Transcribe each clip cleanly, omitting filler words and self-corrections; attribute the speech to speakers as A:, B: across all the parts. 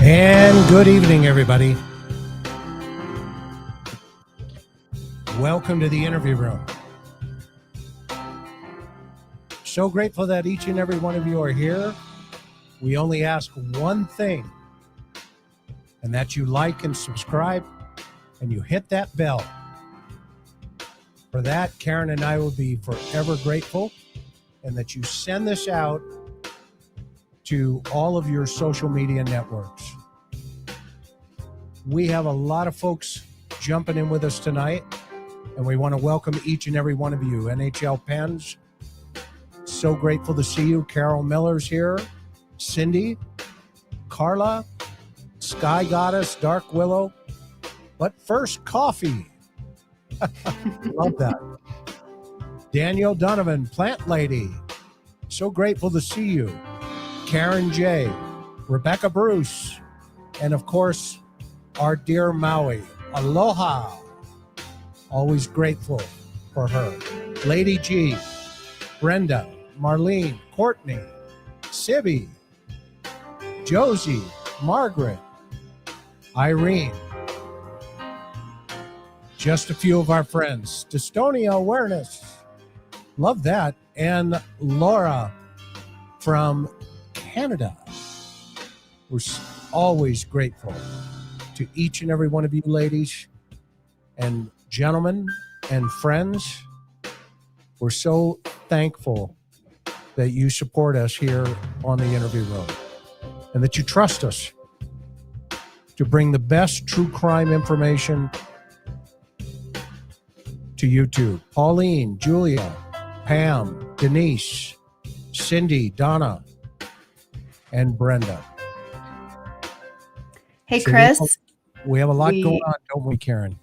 A: And good evening, everybody. Welcome to the interview room. So grateful that each and every one of you are here. We only ask one thing, and that you like and subscribe, and you hit that bell. For that, Karen and I will be forever grateful, and that you send this out to all of your social media networks. We have a lot of folks jumping in with us tonight, and we want to welcome each and every one of you. NHL Pens, so grateful to see you. Carol Miller's here. Cindy, Carla, Sky Goddess, Dark Willow. But first, coffee. Love that. Daniel Donovan, Plant Lady. So grateful to see you. Karen J, Rebecca Bruce, and of course, our dear Maui. Aloha. Always grateful for her. Lady G, Brenda, Marlene, Courtney, Sibby, Josie, Margaret, Irene. Just a few of our friends. Dystonia Awareness. Love that. And Laura from Canada. We're always grateful to each and every one of you ladies and gentlemen and friends. We're so thankful that you support us here on the interview room and that you trust us to bring the best true crime information to you too. Pauline, Julia, Pam, Denise, Cindy, Donna, and Brenda.
B: Hey, Chris.
A: We have a lot going on, don't we, Karen?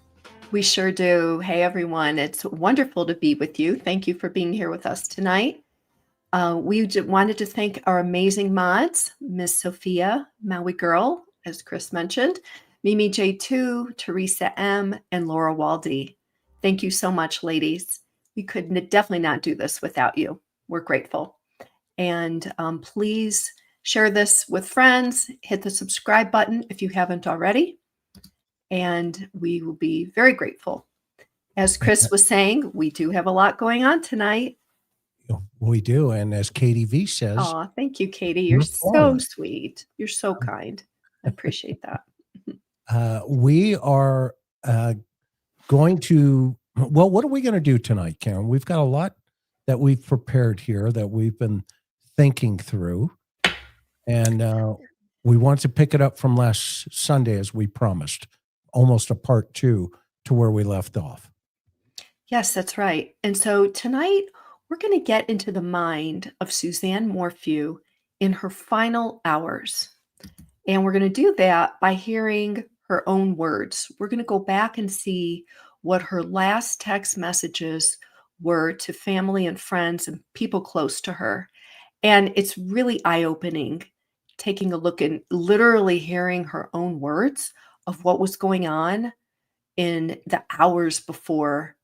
B: We sure do. Hey, everyone. It's wonderful to be with you. Thank you for being here with us tonight. We wanted to thank our amazing mods, Miss Sophia, Maui Girl, as Chris mentioned, Mimi J2, Teresa M, and Laura Waldy. Thank you so much, ladies. We could definitely not do this without you. We're grateful. And please share this with friends. Hit the subscribe button if you haven't already. And we will be very grateful. As Chris was saying, we do have a lot going on tonight.
A: We do. And as Katie V says.
B: Oh, thank you, Katie. You're so sweet. You're so kind. I appreciate that.
A: We are going to, well, what are we going to do tonight, Karen? We've got a lot that we've prepared here that we've been thinking through. And we want to pick it up from last Sunday, as we promised, almost a part two to where we left off.
B: Yes, that's right. And so tonight, we're going to get into the mind of Suzanne Morphew in her final hours. And we're going to do that by hearing her own words. We're going to go back and see what her last text messages were to family and friends and people close to her. And it's really eye-opening, taking a look and literally hearing her own words of what was going on in the hours before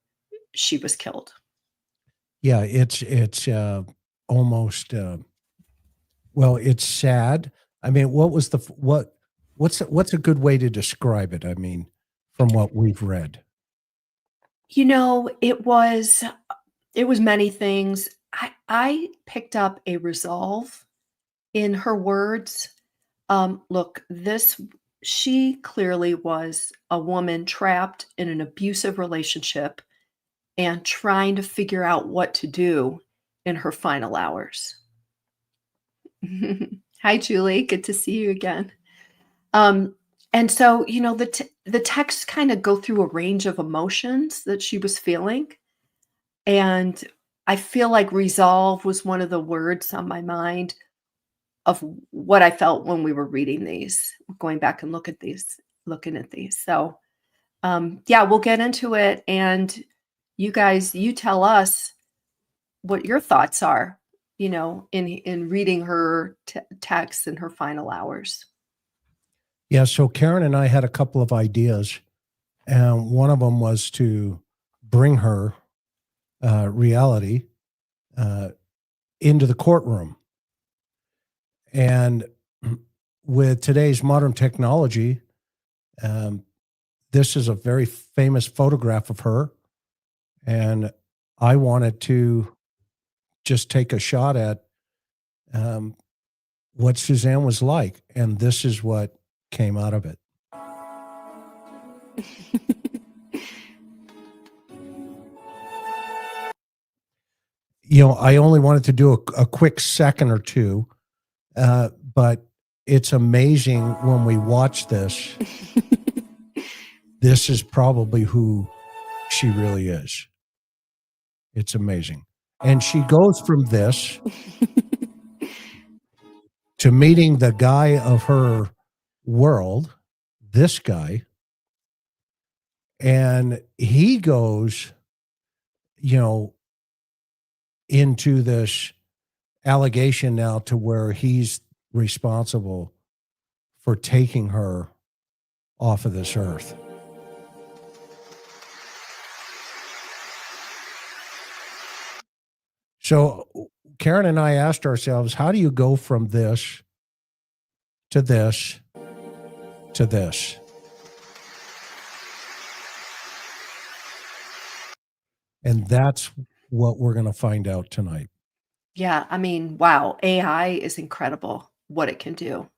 B: she was killed.
A: Yeah, it's almost well, it's sad. I mean, what's a good way to describe it? I mean, from what we've read.
B: You know, it was many things. I picked up a resolve in her words, look, she clearly was a woman trapped in an abusive relationship and trying to figure out what to do in her final hours. Hi, Julie. Good to see you again. Um, and so, the texts kind of go through a range of emotions that she was feeling. And I feel like resolve was one of the words on my mind of what I felt when we were reading these, going back and looking at these. So, yeah, we'll get into it. And you guys, you tell us what your thoughts are, in reading her text in her final hours.
A: Yeah, so Karen and I had a couple of ideas, and one of them was to bring her reality uh, into the courtroom. And with today's modern technology, um, this is a very famous photograph of her. And I wanted to just take a shot at um, what Suzanne was like. And this is what came out of it. I only wanted to do a quick second or two, but it's amazing when we watch this. This is probably who she really is. It's amazing. And she goes from this to meeting the guy of her world, this guy, and he goes, into this allegation now to where he's responsible for taking her off of this earth. So Karen and I asked ourselves, how do you go from this to this to this? And that's what we're going to find out tonight.
B: Yeah, I mean, wow, AI is incredible what it can do.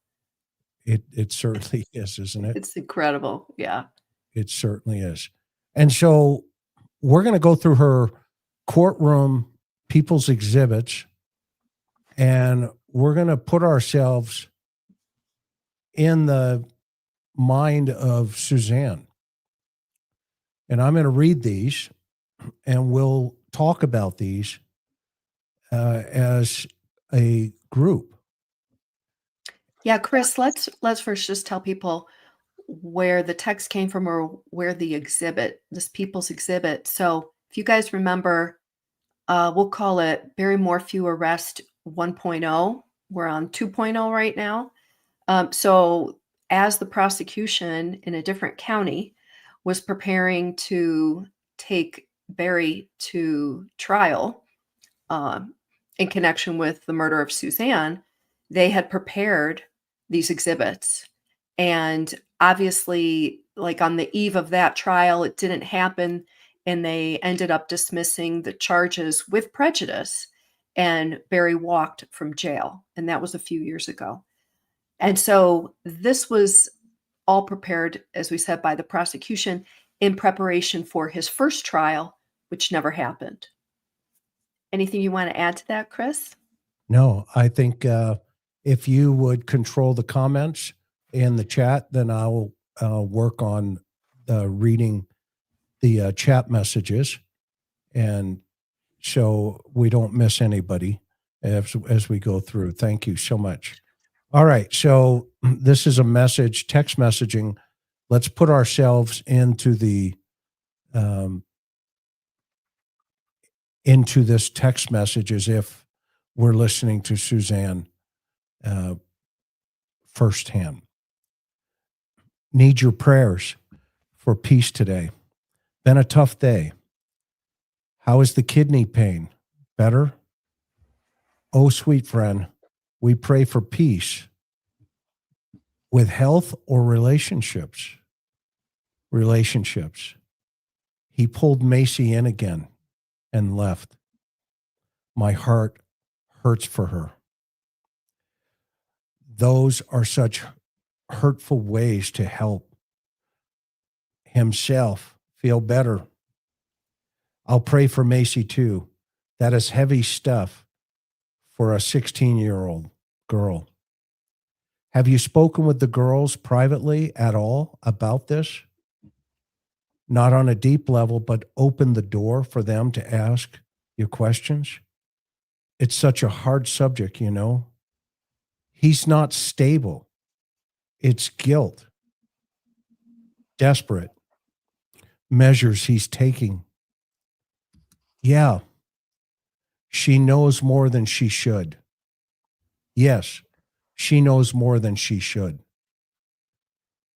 A: It certainly is, isn't it?
B: It's incredible. Yeah.
A: It certainly is. And so we're going to go through her courtroom people's exhibits, and we're going to put ourselves in the mind of Suzanne. And I'm going to read these, and we'll talk about these as a group.
B: Yeah, Chris, let's first just tell people where the text came from or where this people's exhibit. So if you guys remember, we'll call it Barry Morphew Arrest 1.0. We're on 2.0 right now. So as the prosecution in a different county was preparing to take Barry to trial in connection with the murder of Suzanne, they had prepared these exhibits. And obviously, like on the eve of that trial, it didn't happen. And they ended up dismissing the charges with prejudice. And Barry walked from jail. And that was a few years ago. And so this was all prepared, as we said, by the prosecution in preparation for his first trial, which never happened. Anything you want to add to that, Chris?
A: No, I think if you would control the comments in the chat, then I'll work on reading the chat messages, and so we don't miss anybody as we go through. Thank you so much. All right, so this is a message, text messaging. Let's put ourselves into into this text message as if we're listening to Suzanne firsthand. Need your prayers for peace today. Been a tough day. How is the kidney pain? Better? Oh, sweet friend, we pray for peace with health or relationships. Relationships. He pulled Macy in again and left. My heart hurts for her. Those are such hurtful ways to help himself feel better. I'll pray for Macy too. That is heavy stuff for a 16-year-old girl. Have you spoken with the girls privately at all about this? Not on a deep level, but open the door for them to ask you questions? It's such a hard subject, you know. He's not stable. It's guilt, desperate measures he's taking. Yeah, she knows more than she should. Yes, she knows more than she should.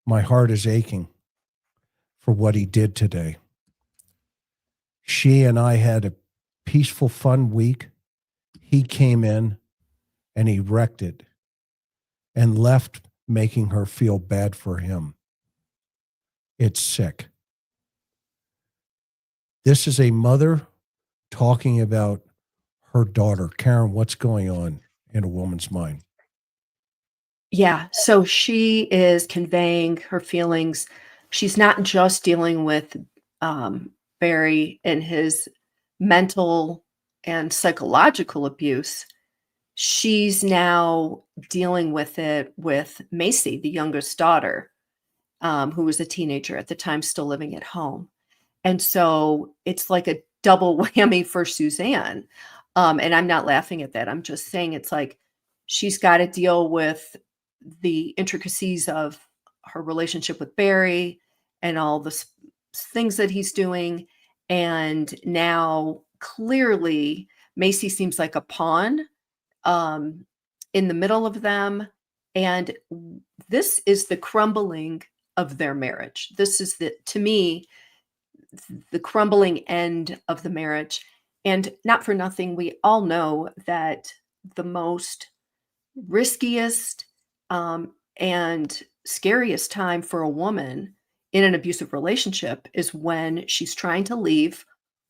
A: My heart is aching for what he did today. She and I had a peaceful, fun week. He came in and he wrecked it and left, making her feel bad for him. It's sick. This is a mother talking about her daughter. Karen, what's going on in a woman's mind?
B: Yeah, so she is conveying her feelings. She's not just dealing with Barry and his mental and psychological abuse. She's now dealing with it with Macy, the youngest daughter, who was a teenager at the time, still living at home. And so it's like a double whammy for Suzanne. And I'm not laughing at that. I'm just saying it's like she's got to deal with the intricacies of her relationship with Barry and all the things that he's doing. And now clearly Macy seems like a pawn um, in the middle of them. And this is the crumbling of their marriage. This is to me, the crumbling end of the marriage. And not for nothing, we all know that the most riskiest and scariest time for a woman in an abusive relationship is when she's trying to leave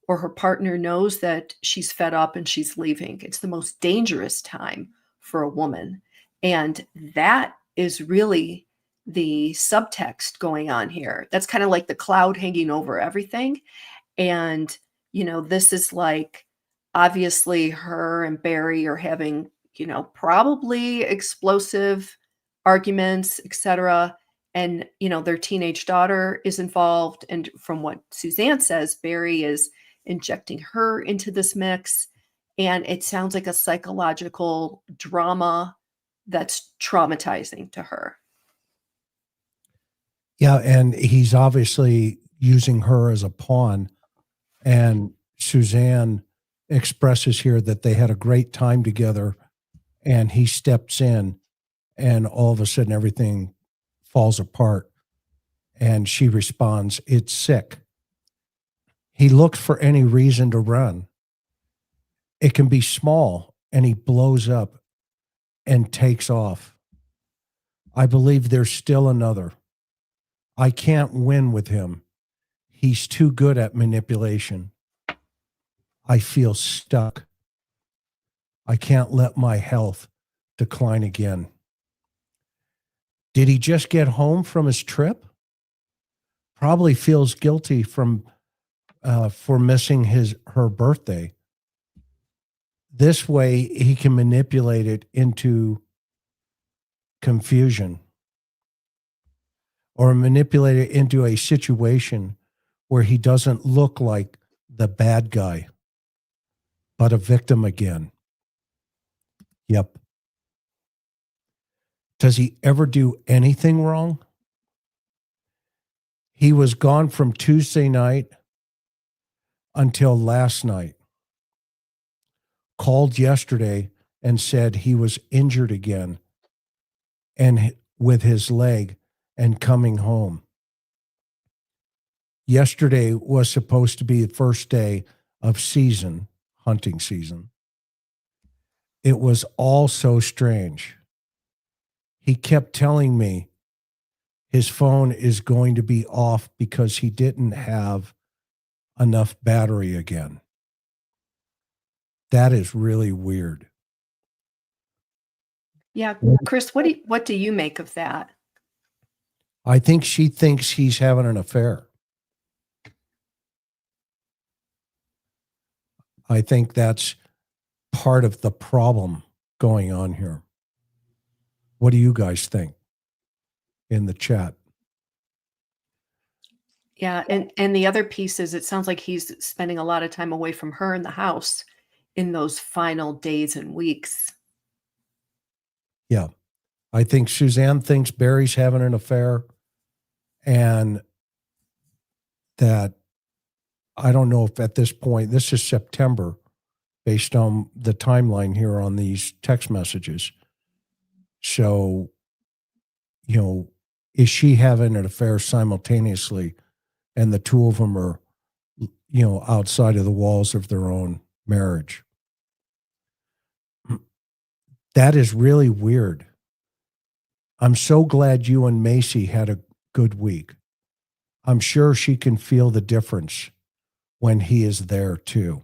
B: or her partner knows that she's fed up and she's leaving. It's the most dangerous time for a woman. And that is really the subtext going on here. That's kind of like the cloud hanging over everything. And, this is like obviously her and Barry are having, probably explosive arguments, etc. And, their teenage daughter is involved. And from what Suzanne says, Barry is injecting her into this mix. And it sounds like a psychological drama that's traumatizing to her.
A: Yeah, and he's obviously using her as a pawn. And Suzanne expresses here that they had a great time together, and he steps in, and all of a sudden everything falls apart. And she responds, "It's sick." He looks for any reason to run. It can be small, and he blows up and takes off. I believe there's still another. I can't win with him. He's too good at manipulation. I feel stuck. I can't let my health decline again. Did he just get home from his trip? Probably feels guilty for missing her birthday. This way, he can manipulate it into confusion or manipulate it into a situation where he doesn't look like the bad guy, but a victim again. Yep. Does he ever do anything wrong? He was gone from Tuesday night until last night. Called yesterday and said he was injured again and with his leg and coming home. Yesterday was supposed to be the first day of hunting season. It was all so strange. He kept telling me his phone is going to be off because he didn't have enough battery again. That is really weird.
B: Yeah, Chris, what do you make of that?
A: I think she thinks he's having an affair. I think that's part of the problem going on here. What do you guys think in the chat?
B: Yeah, and the other piece is it sounds like he's spending a lot of time away from her in the house in those final days and weeks.
A: Yeah. I think Suzanne thinks Barry's having an affair, and that I don't know if at this point, this is September, based on the timeline here on these text messages. So, is she having an affair simultaneously, and the two of them are, outside of the walls of their own marriage? That is really weird. I'm so glad you and Macy had a good week. I'm sure she can feel the difference when he is there too.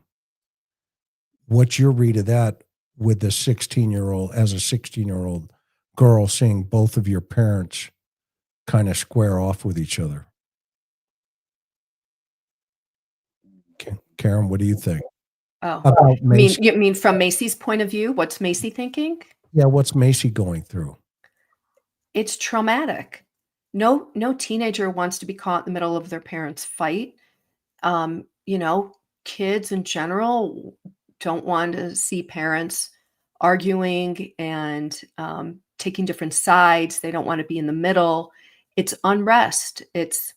A: What's your read of that with the 16-year-old, as a 16-year-old girl, seeing both of your parents kind of square off with each other? Karen, what do you think?
B: Oh,
A: About Macy?
B: you mean from Macy's point of view? What's Macy thinking?
A: Yeah, what's Macy going through?
B: It's traumatic. No teenager wants to be caught in the middle of their parents' fight. You know, kids in general don't want to see parents arguing and taking different sides. They don't want to be in the middle. It's unrest. This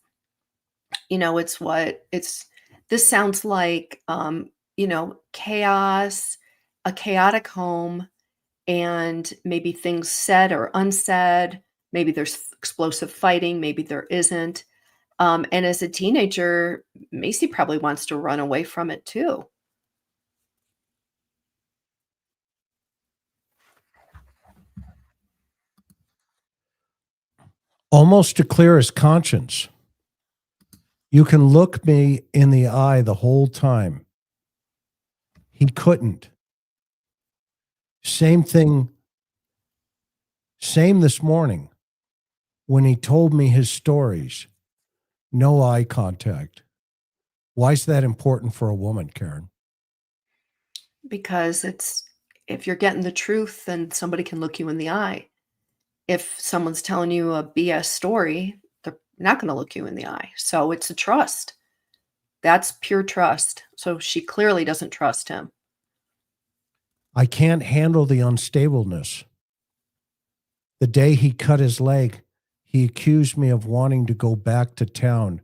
B: sounds like, chaos, a chaotic home, and maybe things said or unsaid. Maybe there's explosive fighting, maybe there isn't. And as a teenager, Macy probably wants to run away from it too.
A: Almost to clear his conscience. You can look me in the eye the whole time. He couldn't. Same thing. Same this morning when he told me his stories. No eye contact. Why is that important for a woman, Karen?
B: Because if you're getting the truth, then somebody can look you in the eye. If someone's telling you a BS story, they're not going to look you in the eye. So it's a trust. That's pure trust. So she clearly doesn't trust him.
A: I can't handle the unstableness. The day he cut his leg, he accused me of wanting to go back to town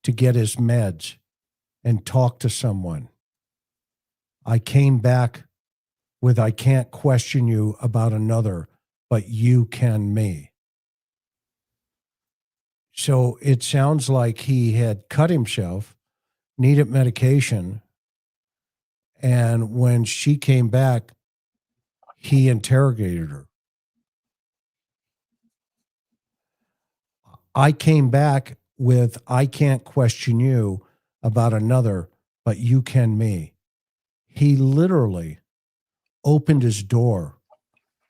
A: to get his meds and talk to someone. I came back with, I can't question you about another, but you can me. So it sounds like he had cut himself, needed medication, and when she came back, he interrogated her. I came back with, I can't question you about another, but you can me. He literally opened his door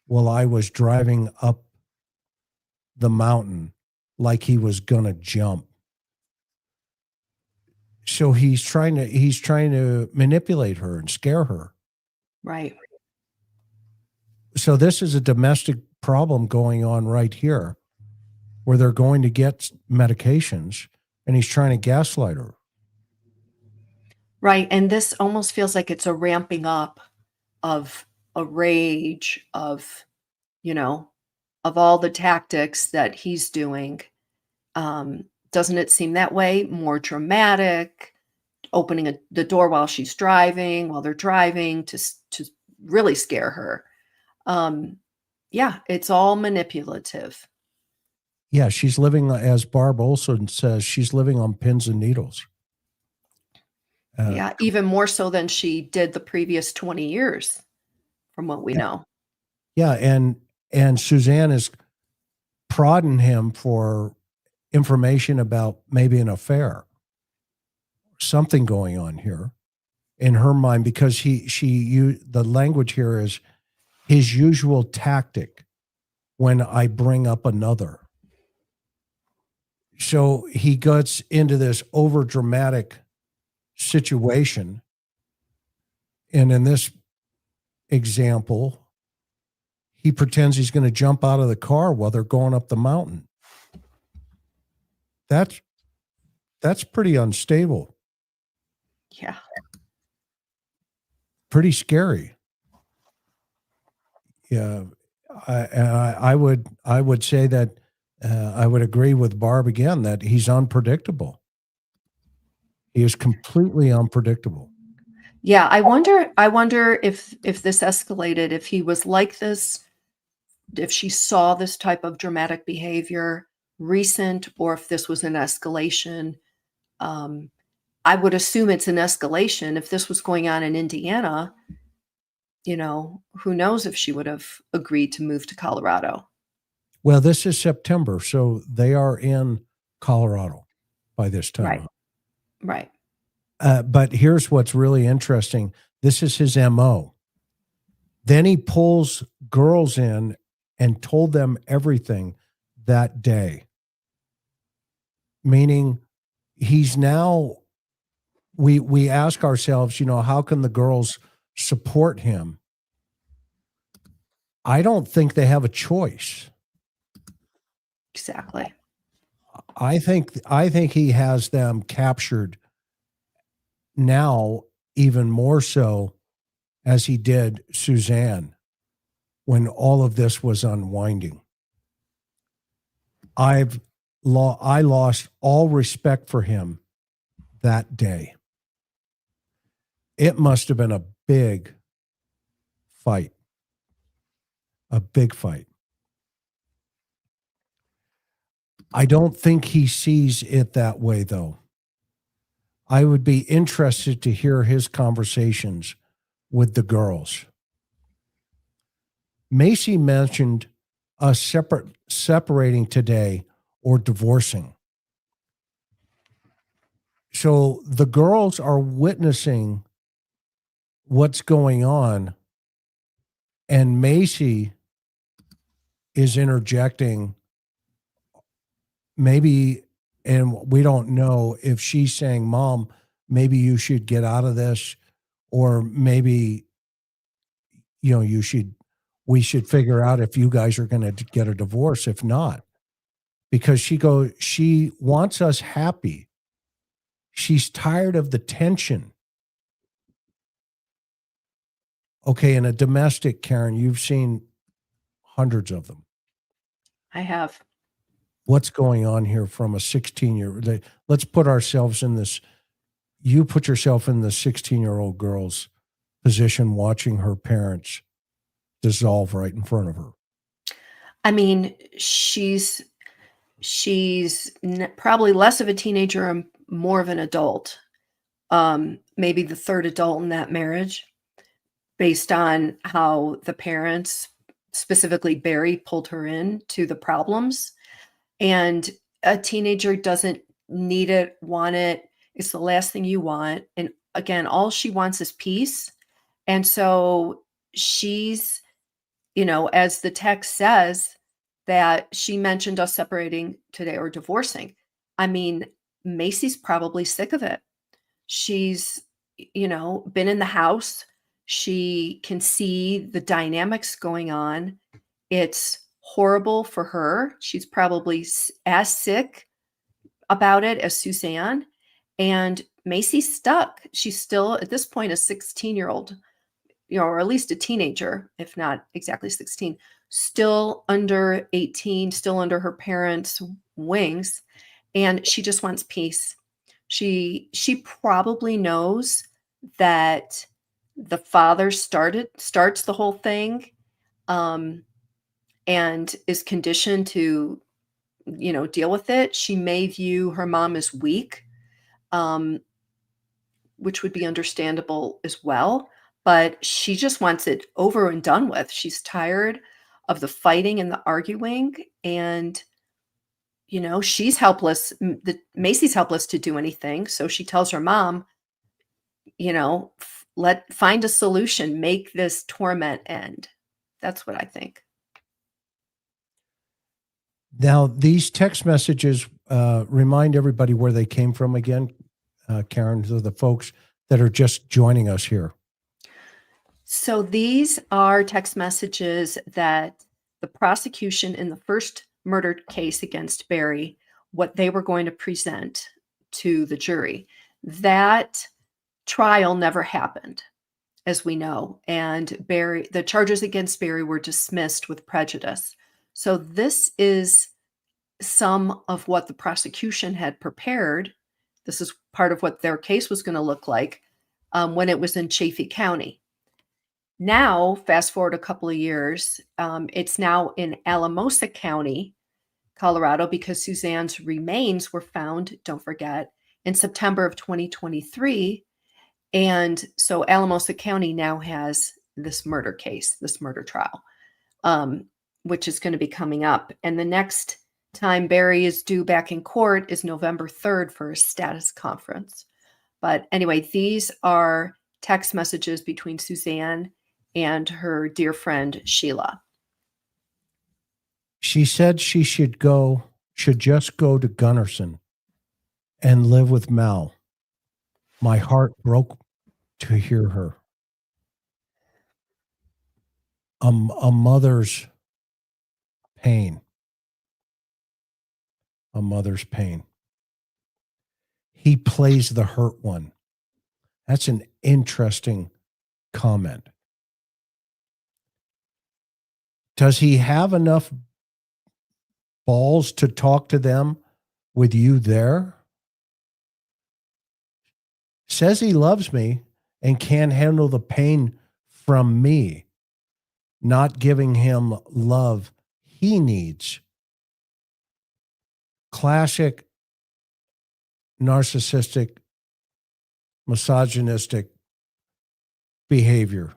A: while I was driving up the mountain like he was going to jump. So he's trying to manipulate her and scare her.
B: Right.
A: So this is a domestic problem going on right here, where they're going to get medications and he's trying to gaslight her.
B: Right. And this almost feels like it's a ramping up of a rage of all the tactics that he's doing. Doesn't it seem that way? More dramatic, opening the door while they're driving to really scare her. Yeah, it's all manipulative.
A: Yeah, she's living, as Barb Olson says, she's living on pins and needles.
B: Yeah, even more so than she did the previous 20 years, from what we know.
A: Yeah, and Suzanne is prodding him for information about maybe an affair, something going on here in her mind, because the language here is his usual tactic when I bring up another. So he gets into this over dramatic situation. And in this example, he pretends he's going to jump out of the car while they're going up the mountain. That's pretty unstable.
B: Yeah.
A: Pretty scary. Yeah. I would say that I would agree with Barb again that he's unpredictable. He is completely unpredictable.
B: Yeah, I wonder if this escalated, if he was like this, if she saw this type of dramatic behavior recent, or if this was an escalation. I would assume it's an escalation. If this was going on in Indiana, who knows if she would have agreed to move to Colorado.
A: Well, this is September, so they are in Colorado by this time.
B: Right.
A: But here's what's really interesting. This is his MO. Then he pulls girls in and told them everything that day. Meaning he's now, we ask ourselves, how can the girls support him? I don't think they have a choice.
B: Exactly.
A: I think he has them captured now, even more so as he did Suzanne when all of this was unwinding. I lost all respect for him that day. It must have been a big fight. A big fight. I don't think he sees it that way, though. I would be interested to hear his conversations with the girls. Macy mentioned us separating today or divorcing. So the girls are witnessing what's going on, and Macy is interjecting maybe, and we don't know if she's saying, Mom, maybe you should get out of this, or maybe, we should figure out if you guys are going to get a divorce. If not, because she wants us happy. She's tired of the tension. Okay, in a domestic, Karen, you've seen hundreds of them.
B: I have.
A: What's going on here from a 16-year? Let's put ourselves in this. You put yourself in the 16-year-old girl's position, watching her parents dissolve right in front of her.
B: I mean, she's probably less of a teenager and more of an adult. Maybe the third adult in that marriage, based on how the parents, specifically Barry, pulled her in to the problems. And a teenager doesn't need it, want it. It's the last thing you want. And again, all she wants is peace. And so she's, as the text says, that she mentioned us separating today or divorcing. I mean, Macy's probably sick of it. She's, been in the house. She can see the dynamics going on. It's horrible for her. She's probably as sick about it as Suzanne. And Macy's stuck. She's still, at this point, a 16-year-old, or at least a teenager, if not exactly 16, still under 18, still under her parents' wings. And she just wants peace. She probably knows that the father starts the whole thing, and is conditioned to, deal with it. She may view her mom as weak, which would be understandable as well. But she just wants it over and done with. She's tired of the fighting and the arguing, and she's helpless. Macy's helpless to do anything. So she tells her mom, find a solution, make this torment end. That's what I think.
A: Now, these text messages remind everybody where they came from again, Karen, to the folks that are just joining us here.
B: So these are text messages that the prosecution in the first murder case against Barry, what they were going to present to the jury. That trial never happened, as we know, and the charges against Barry were dismissed with prejudice. So this is some of what the prosecution had prepared. This is part of what their case was going to look like when it was in Chaffee County. Now, fast forward a couple of years, it's now in Alamosa County, Colorado, because Suzanne's remains were found, don't forget, in September of 2023. And so Alamosa County now has this murder case, this murder trial, which is going to be coming up. And the next time Barry is due back in court is November 3rd for a status conference. But anyway, these are text messages between Suzanne and her dear friend Sheila.
A: She said she should just go to Gunnarsson and live with Mal. My heart broke to hear her. A mother's pain. A mother's pain. He plays the hurt one. That's an interesting comment. Does he have enough balls to talk to them with you there? Says he loves me and can't handle the pain from me, not giving him love he needs. Classic narcissistic, misogynistic behavior,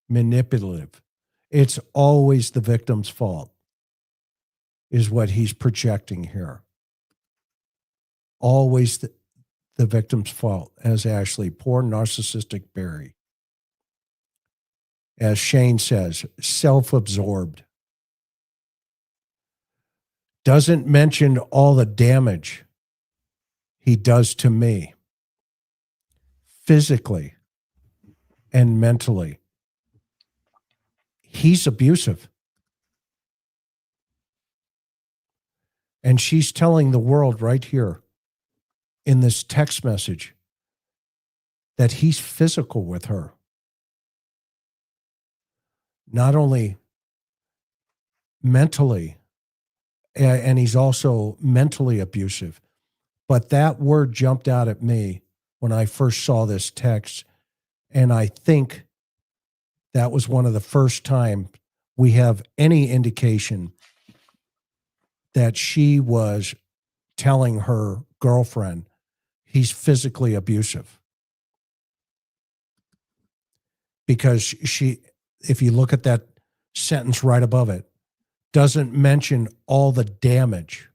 A: manipulative. It's always the victim's fault, is what he's projecting here. Always the victim's fault, as Ashley, poor narcissistic Barry. As Shane says, self-absorbed. Doesn't mention all the damage he does to me, physically and mentally. He's abusive. And she's telling the world right here in this text message that he's physical with her. Not only mentally, and he's also mentally abusive. But that word jumped out at me when I first saw this text. And I think that was one of the first time we have any indication that she was telling her girlfriend he's physically abusive. Because she, if you look at that sentence right above it, doesn't mention all the damage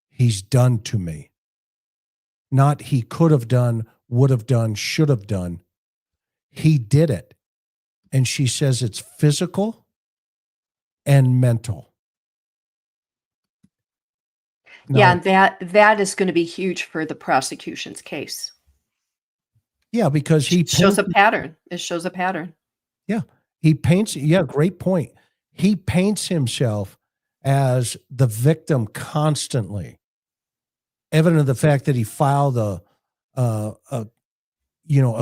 A: he's done to me. Not he could have done, would have done, should have done. He did it. And she says it's physical and mental. Now,
B: Yeah, that is going to be huge for the prosecution's case.
A: Yeah, because he
B: shows a pattern. It shows a pattern.
A: Yeah. He paints, great point. He paints himself as the victim constantly. Evident of the fact that he filed a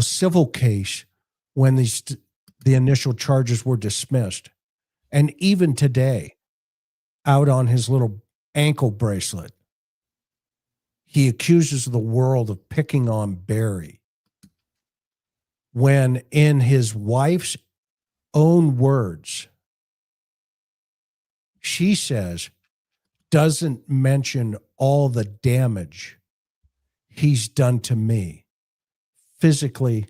A: civil case when the initial charges were dismissed. And even today, out on his little ankle bracelet, he accuses the world of picking on Barry. When in his wife's own words, she says, doesn't mention all the damage he's done to me, physically,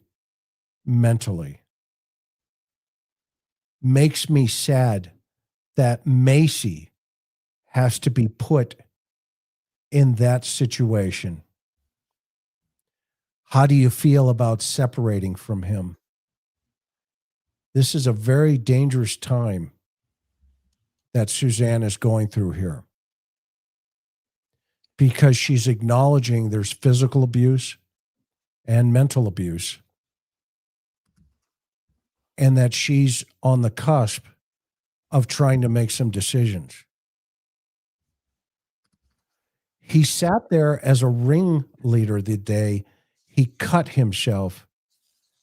A: mentally. Makes me sad that Macy has to be put in that situation. How do you feel about separating from him? This is a very dangerous time that Suzanne is going through here. because she's acknowledging there's physical abuse and mental abuse, and that she's on the cusp of trying to make some decisions. He sat there as a ringleader the day he cut himself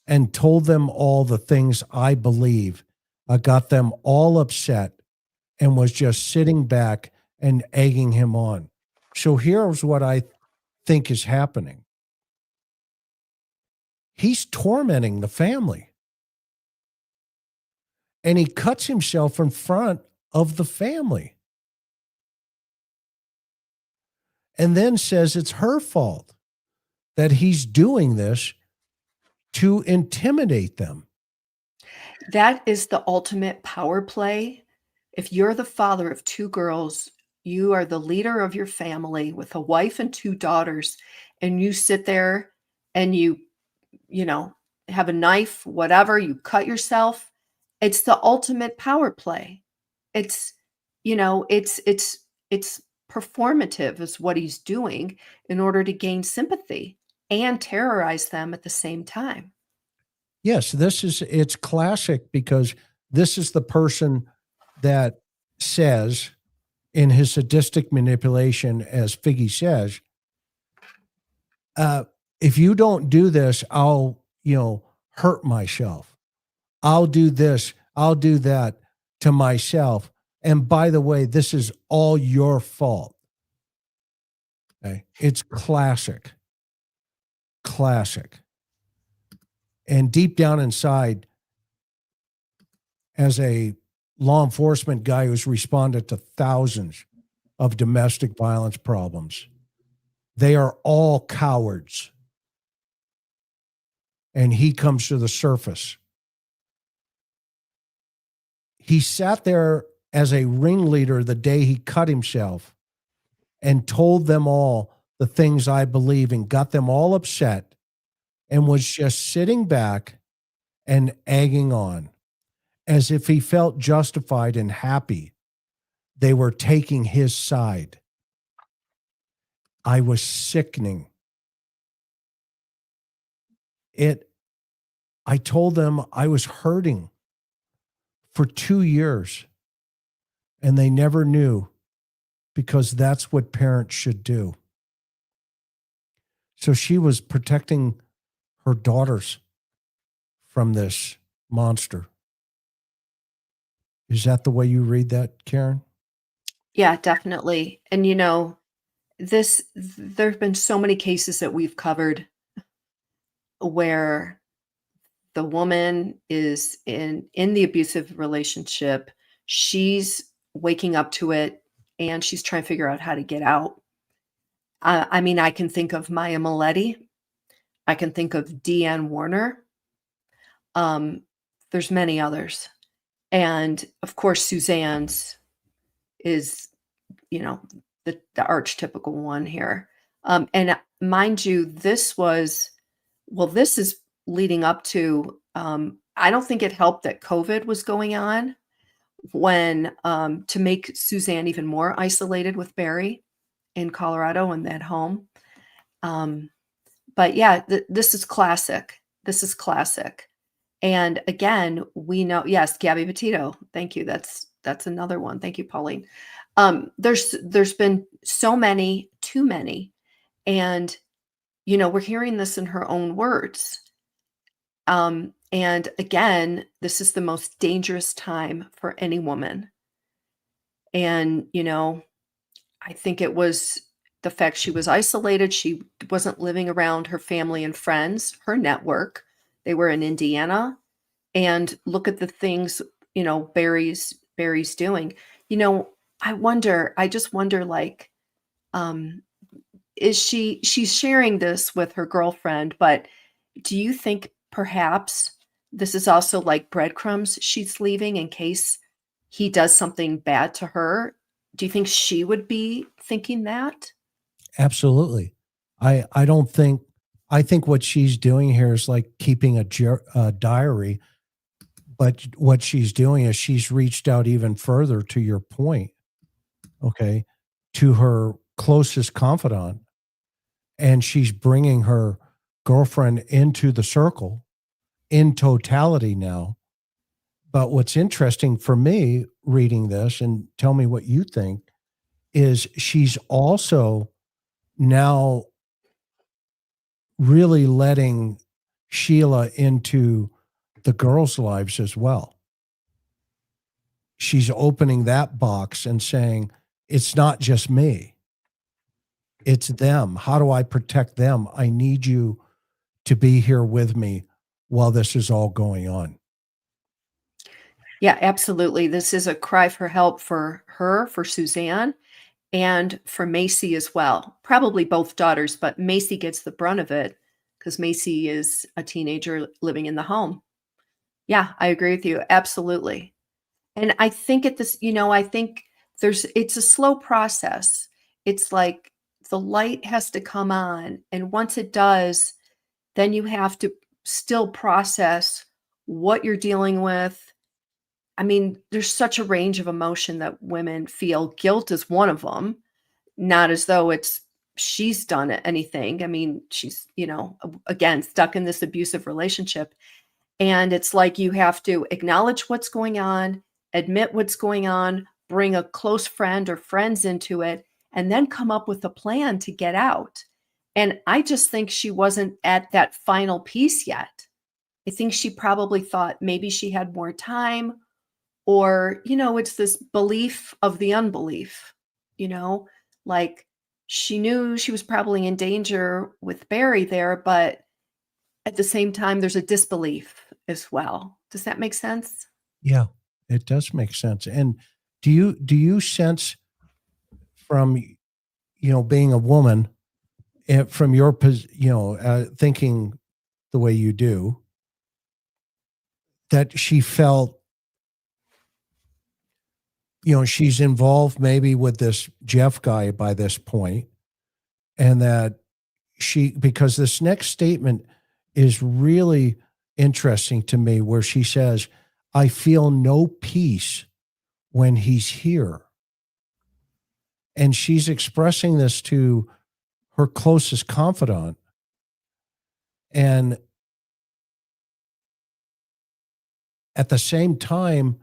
A: and told them all the things I believe, got them all upset, and was just sitting back and egging him on. So here's what I think is happening. He's tormenting the family. And he cuts himself in front of the family. And then says it's her fault that he's doing this to intimidate them.
B: That is the ultimate power play. If you're the father of two girls, you are the leader of your family with a wife and two daughters, and you sit there and you know, have a knife, whatever, you cut yourself. It's the ultimate power play. It's, it's performative is what he's doing in order to gain sympathy and terrorize them at the same time.
A: Yes, it's classic because this is the person that says in his sadistic manipulation, as Figgy says, if you don't do this, I'll, hurt myself. I'll do this. I'll do that to myself. And by the way, this is all your fault. Okay. It's classic. Classic. And deep down inside, as a law enforcement guy who's responded to thousands of domestic violence problems, they are all cowards. And he comes to the surface. He sat there as a ringleader the day he cut himself and told them all the things I believe and got them all upset and was just sitting back and egging on as if he felt justified and happy they were taking his side. I was sickening. I told them I was hurting for 2 years, and they never knew because that's what parents should do. So she was protecting her daughters from this monster. Is that the way you read that, Karen?
B: Yeah, definitely. And there've been so many cases that we've covered where the woman is in the abusive relationship. She's waking up to it and she's trying to figure out how to get out. I mean, I can think of Maya Maletti. I can think of Deanne Warner. There's many others. And of course, Suzanne's is, the archetypical one here. And mind you, this is leading up to, I don't think it helped that COVID was going on when, to make Suzanne even more isolated with Barry in Colorado in that home. But yeah, this is classic. This is classic. And again, we know, yes, Gabby Petito. Thank you. That's another one. Thank you, Pauline. There's been so many, too many. And, we're hearing this in her own words. And again, this is the most dangerous time for any woman. And, I think it was the fact she was isolated. She wasn't living around her family and friends, her network. They were in Indiana. And look at the things, Barry's doing. I just wonder, like, she's sharing this with her girlfriend, but do you think perhaps this is also like breadcrumbs she's leaving in case he does something bad to her? Do you think she would be thinking that?
A: Absolutely. I think what she's doing here is like keeping a diary, but what she's doing is she's reached out even further, to your point, okay, to her closest confidant, and she's bringing her girlfriend into the circle in totality now. But what's interesting for me reading this, and tell me what you think, is she's also now really letting Sheila into the girls' lives as well. She's opening that box and saying, it's not just me, it's them. How do I protect them? I need you to be here with me while this is all going on.
B: Yeah, absolutely. This is a cry for help for her, for Suzanne, and for Macy as well. Probably both daughters, but Macy gets the brunt of it because Macy is a teenager living in the home. Yeah, I agree with you. Absolutely. And I think at this, I think it's a slow process. It's like the light has to come on. And once it does, then you have to still process what you're dealing with. I mean, there's such a range of emotion that women feel. Guilt is one of them, not as though she's done anything. I mean, she's, again, stuck in this abusive relationship. And it's like you have to acknowledge what's going on, admit what's going on, bring a close friend or friends into it, and then come up with a plan to get out. And I just think she wasn't at that final piece yet. I think she probably thought maybe she had more time, or, it's this belief of the unbelief, like she knew she was probably in danger with Barry there, but at the same time, there's a disbelief as well. Does that make sense?
A: Yeah, it does make sense. And do you sense from being a woman, from your thinking the way you do, that she felt she's involved maybe with this Jeff guy by this point, and that because this next statement is really interesting to me, where she says, I feel no peace when he's here. And she's expressing this to her closest confidant. And at the same time,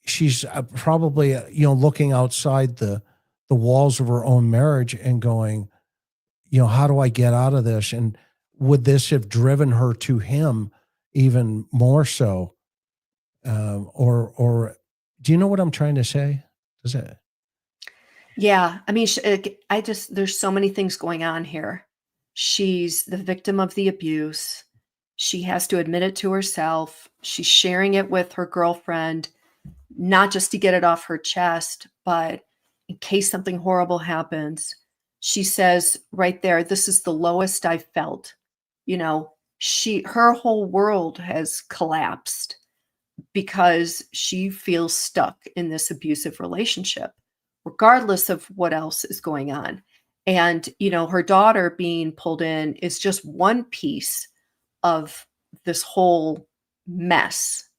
A: she's probably, looking outside the walls of her own marriage and going, how do I get out of this? And would this have driven her to him even more so? Or do you know what I'm trying to say? Does it?
B: Yeah. I mean, there's so many things going on here. She's the victim of the abuse. She has to admit it to herself. She's sharing it with her girlfriend, not just to get it off her chest, but in case something horrible happens. She says right there, this is the lowest I've felt. Her whole world has collapsed because she feels stuck in this abusive relationship, regardless of what else is going on. And, her daughter being pulled in is just one piece of this whole mess,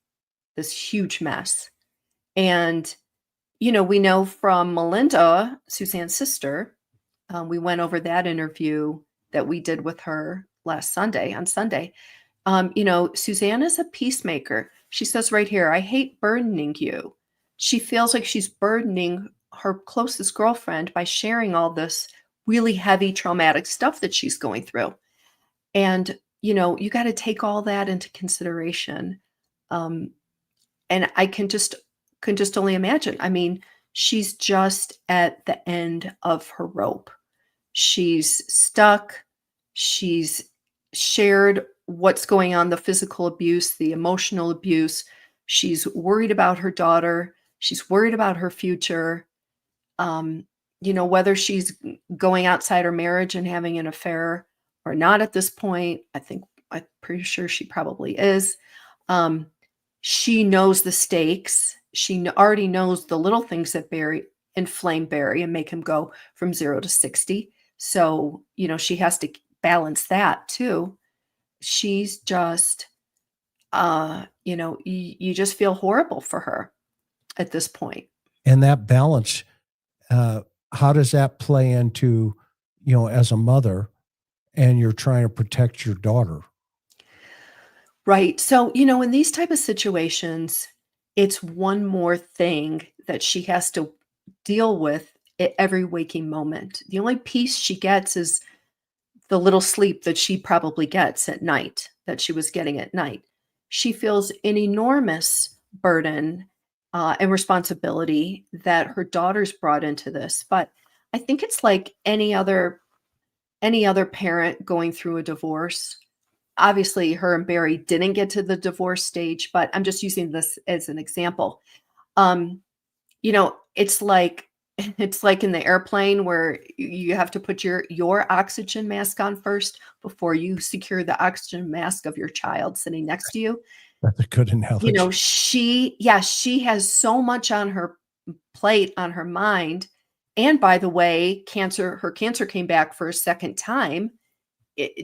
B: this huge mess. And, we know from Melinda, Suzanne's sister, we went over that interview that we did with her on Sunday. Suzanne is a peacemaker. She says right here, I hate burdening you. She feels like she's burdening her closest girlfriend by sharing all this really heavy traumatic stuff that she's going through. And, you got to take all that into consideration. And I can just only imagine. I mean, she's just at the end of her rope. She's stuck. She's shared what's going on, the physical abuse, the emotional abuse. She's worried about her daughter. She's worried about her future. Whether she's going outside her marriage and having an affair or not at this point. I'm pretty sure she probably is. She knows the stakes. She already knows the little things that inflame Barry and make him go from 0 to 60. So, she has to balance that too. She's just, you just feel horrible for her at this point.
A: And that balance, how does that play into, as a mother and you're trying to protect your daughter?
B: Right. So, in these type of situations, it's one more thing that she has to deal with at every waking moment. The only peace she gets is the little sleep that she probably gets at night, that she was getting at night. She feels an enormous burden and responsibility that her daughter's brought into this. But I think it's like any other parent going through a divorce. Obviously, her and Barry didn't get to the divorce stage, but I'm just using this as an example. Um, it's like it's like in the airplane where you have to put your oxygen mask on first before you secure the oxygen mask of your child sitting next to you.
A: That's a good analogy.
B: She has so much on her plate, on her mind. And by the way, her cancer came back for a second time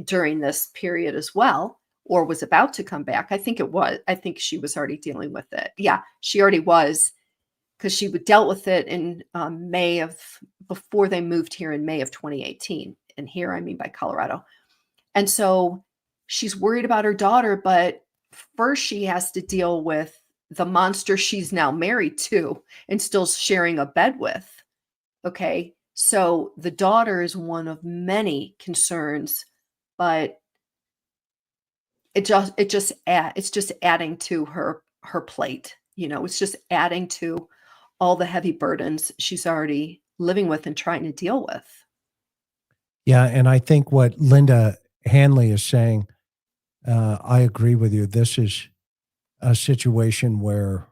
B: during this period as well, or was about to come back. I think she was already dealing with it. Yeah, she already was, because she dealt with it in May of before they moved here in May of 2018. And here I mean by Colorado. And so she's worried about her daughter, but first she has to deal with the monster she's now married to and still sharing a bed with. Okay. So the daughter is one of many concerns, but it's just adding to her plate. It's just adding to all the heavy burdens she's already living with and trying to deal with.
A: Yeah, and I think what Linda Hanley is saying, I agree with you. This is a situation where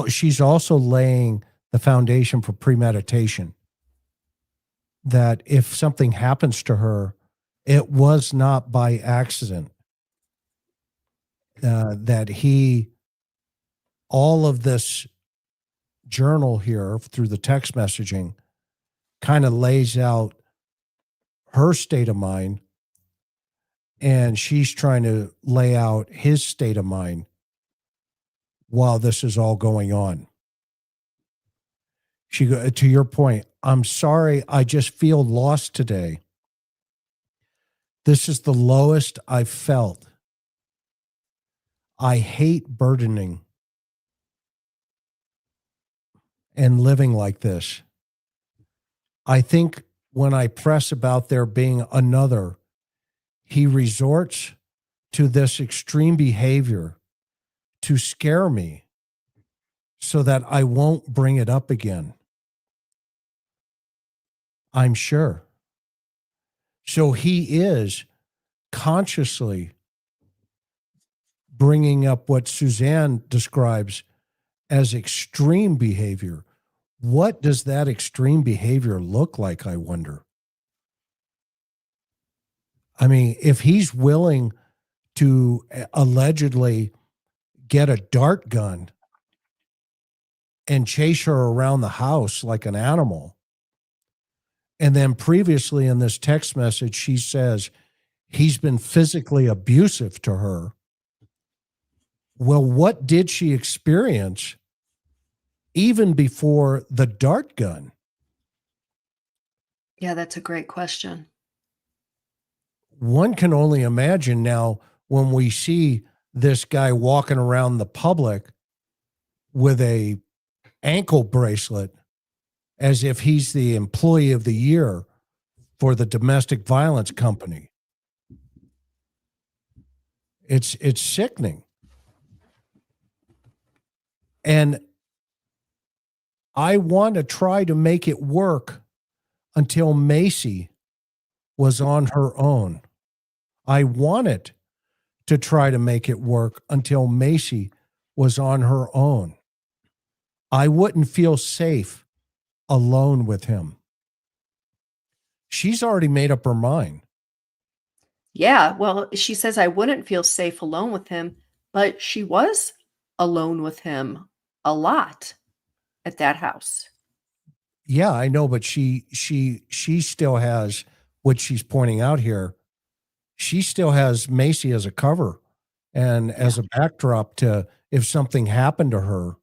A: she's also laying the foundation for premeditation. That if something happens to her, it was not by accident. That all of this journal here through the text messaging kind of lays out her state of mind, and she's trying to lay out his state of mind while this is all going on. To your point, I'm sorry, I just feel lost today. This is the lowest I've felt. I hate burdening and living like this. I think when I press about there being another, he resorts to this extreme behavior to scare me so that I won't bring it up again. I'm sure. So he is consciously bringing up what Suzanne describes as extreme behavior. What does that extreme behavior look like, I wonder? I mean, if he's willing to allegedly get a dart gun and chase her around the house like an animal, and then previously in this text message, she says he's been physically abusive to her. Well, what did she experience even before the dart gun?
B: Yeah, that's a great question.
A: One can only imagine now when we see this guy walking around the public with a ankle bracelet as if he's the employee of the year for the domestic violence company. It's sickening. And I want to try to make it work until Macy was on her own. I wanted to try to make it work until Macy was on her own. I wouldn't feel safe alone with him. She's already made up her mind.
B: Yeah, well, she says I wouldn't feel safe alone with him, but she was alone with him a lot at that house.
A: Yeah, I know, but she still has what she's pointing out here. She still has Macy as a cover and
B: Yeah.
A: as a backdrop to if something happened to her.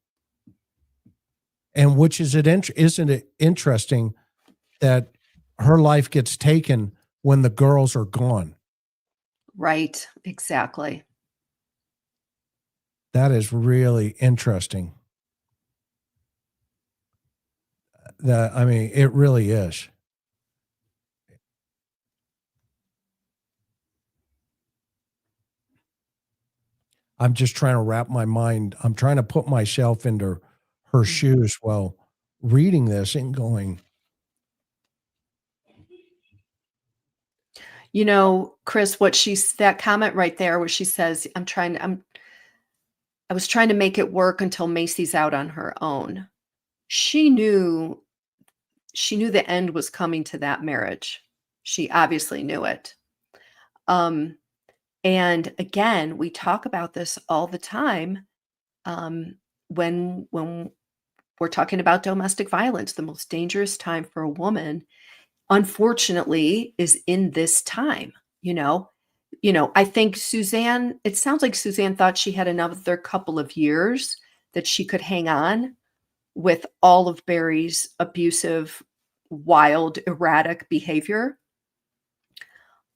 A: And which is it? Isn't it interesting that her life gets taken when the girls are gone?
B: Right. Exactly.
A: That is really interesting. I mean, it really is. I'm just trying to wrap my mind. I'm trying to put myself into her shoes while reading this and going,
B: You know, Chris, that comment right there where she says, I was trying to make it work until Macy's out on her own. She knew she knew the end was coming to that marriage. She obviously knew it. Um, and again, we talk about this all the time when we're talking about domestic violence. The most dangerous time for a woman, unfortunately, is in this time. You know, I think Suzanne. It sounds like Suzanne thought she had another couple of years that she could hang on with all of Barry's abusive, wild, erratic behavior.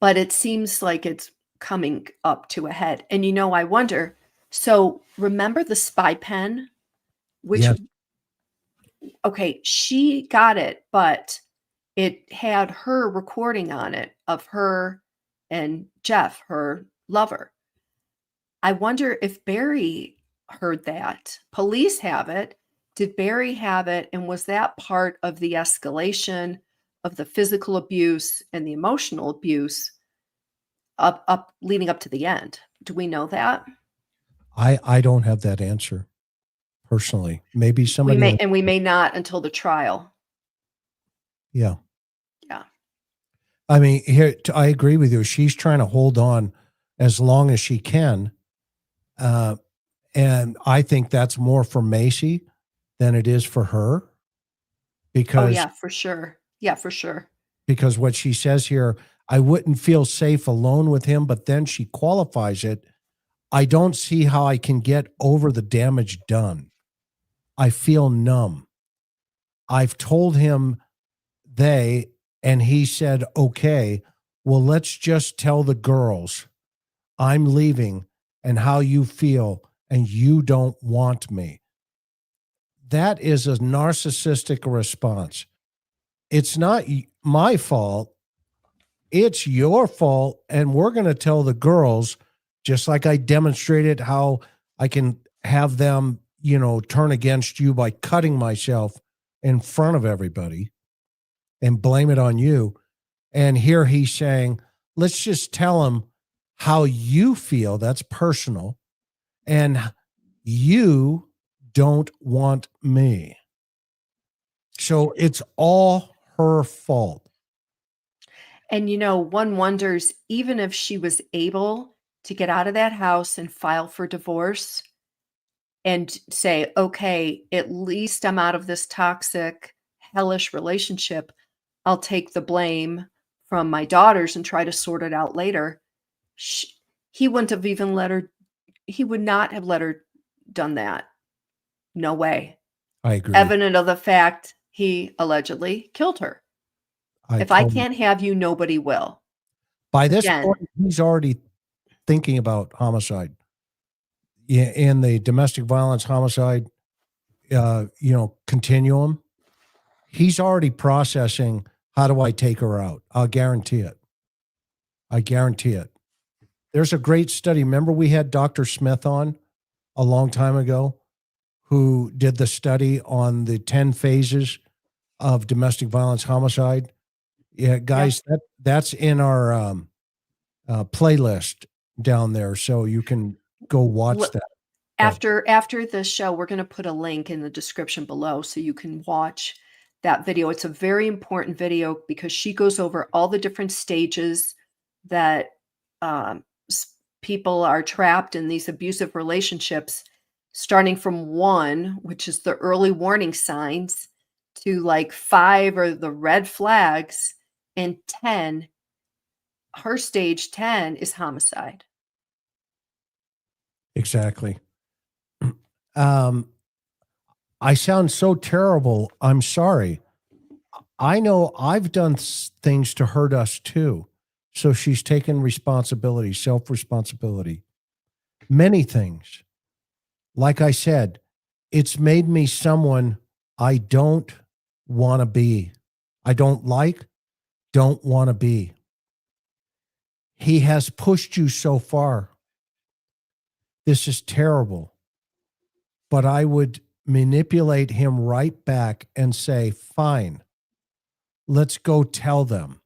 B: But it seems like it's coming up to a head. And I wonder, so remember the spy pen, which,
A: yes,
B: okay, she got it, but it had her recording on it of her and Jeff, her lover. I wonder if Barry heard that. Police have it. Did Barry have it? And was that part of the escalation of the physical abuse and the emotional abuse up leading up to the end? Do we know that?
A: I don't have that answer personally. Maybe
B: We
A: somebody
B: may,
A: else.
B: and we may not until the trial.
A: Yeah.
B: Yeah.
A: I mean, I agree with you. She's trying to hold on as long as she can. Uh, and I think that's more for Macy than it is for her
B: Oh
A: because
B: yeah, for sure. Yeah, for sure.
A: what she says here, I wouldn't feel safe alone with him, but then she qualifies it. I don't see how I can get over the damage done. I feel numb. I've told him and he said, okay, well, let's just tell the girls I'm leaving and how you feel, and you don't want me. That is a narcissistic response. It's not my fault. It's your fault. And we're going to tell the girls, just like I demonstrated how I can have them, turn against you by cutting myself in front of everybody and blame it on you. And here he's saying, let's just tell him how you feel. That's personal. And you don't want me. So it's all her fault.
B: And one wonders, even if she was able to get out of that house and file for divorce and say, okay, at least I'm out of this toxic, hellish relationship. I'll take the blame from my daughters and try to sort it out later. Sh He wouldn't have even let her, he would not have let her done that. No way.
A: I agree.
B: Evident of the fact he allegedly killed her.
A: I
B: If I
A: totally.
B: can't have you, nobody will.
A: By this
B: Again,
A: point, he's already thinking about homicide. In the domestic violence homicide, continuum, he's already processing. How do I take her out? I'll guarantee it. I guarantee it. There's a great study. Remember, we had Dr. Smith on a long time ago who did the study on the 10 phases of domestic violence homicide. Yeah,
B: yeah.
A: guys, that's in our playlist down there, so you can go watch that. So,
B: After this show, we're gonna put a link in the description below so you can watch that video. It's a very important video because she goes over all the different stages that, people are trapped in these abusive relationships, starting from 1, which is the early warning signs, to, like, 5 are the red flags, and 10, her stage 10 is homicide.
A: exactly. Um, I sound so terrible. I'm sorry. I know I've done things to hurt us too. So she's taken responsibility, self responsibility, many things. Like I said, it's made me someone I don't want to be. I don't like, don't want to be. He has pushed you so far. This is terrible. But I would manipulate him right back and say, fine, let's go tell them.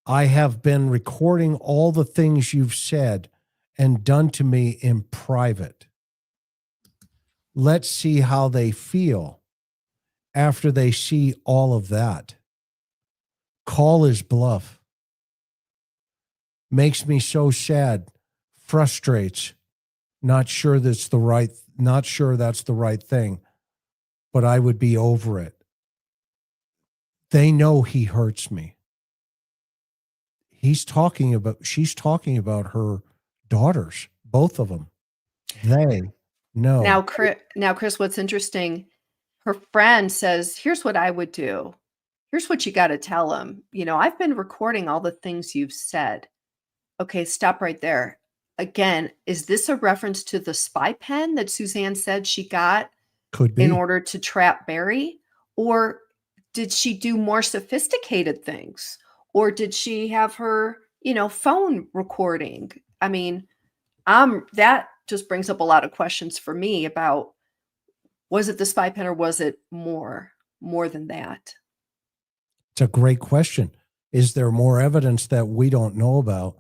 A: I have been recording all the things you've said and done to me in private. Let's see how they feel after they see all of that. Call his bluff. Makes me so sad, frustrates, not sure that's the right thing, but I would be over it. They know he hurts me. She's talking about her daughters, both of them. They know.
B: Now, Chris, what's interesting, her friend says, here's what I would do. Here's what you got to tell him. I've been recording all the things you've said. Okay, stop right there. Again, is this a reference to the spy pen that Suzanne said she got
A: Could be.
B: in order to trap Barry? Or did she do more sophisticated things? Or did she have her, phone recording? I mean, that just brings up a lot of questions for me about, was it the spy pen or was it more than that?
A: It's a great question. Is there more evidence that we don't know about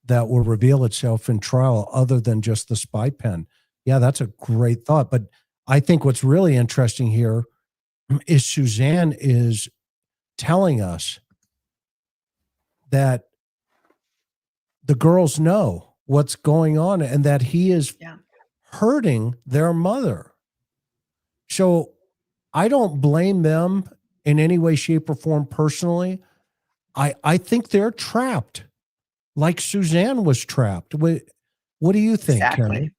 A: that will reveal itself in trial other than just the spy pen? Yeah, that's a great thought. But I think what's really interesting here is Suzanne is telling us that the girls know what's going on and that he is hurting their mother. So I don't blame them in any way, shape, or form personally. I think they're trapped, like Suzanne was trapped. What do you think,
B: Exactly.
A: Karen?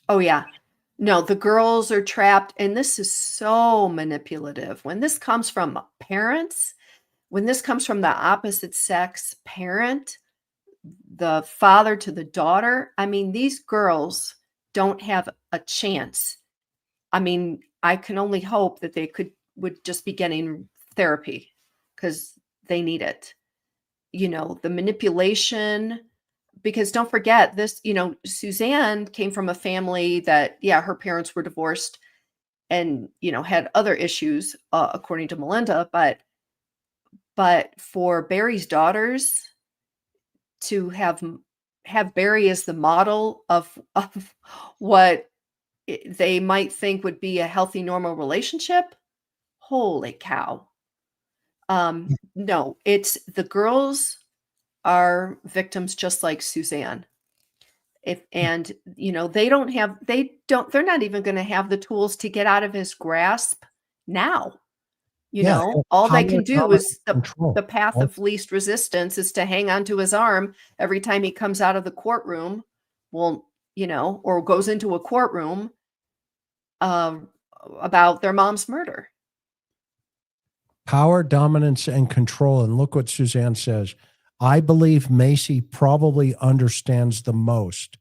B: Oh, yeah. No, the girls are trapped, and this is so manipulative. When this comes from parents, when this comes from the opposite sex parent, the father to the daughter, I mean, these girls don't have a chance. I mean, I can only hope that they would just be getting therapy because they need it. The manipulation, because don't forget this, Suzanne came from a family that, her parents were divorced and, had other issues, according to Melinda, but for Barry's daughters to have Barry as the model of what they might think would be a healthy, normal relationship. Holy cow. No, it's the girls are victims just like Suzanne. They're not even going to have the tools to get out of his grasp now.
A: Yeah,
B: All they
A: power,
B: can do
A: dominance,
B: is
A: control.
B: the path of least resistance is to hang onto his arm every time he comes out of the courtroom. Well, or goes into a courtroom about their mom's murder.
A: Power, dominance, and control. And look what Suzanne says. I believe Macy probably understands the most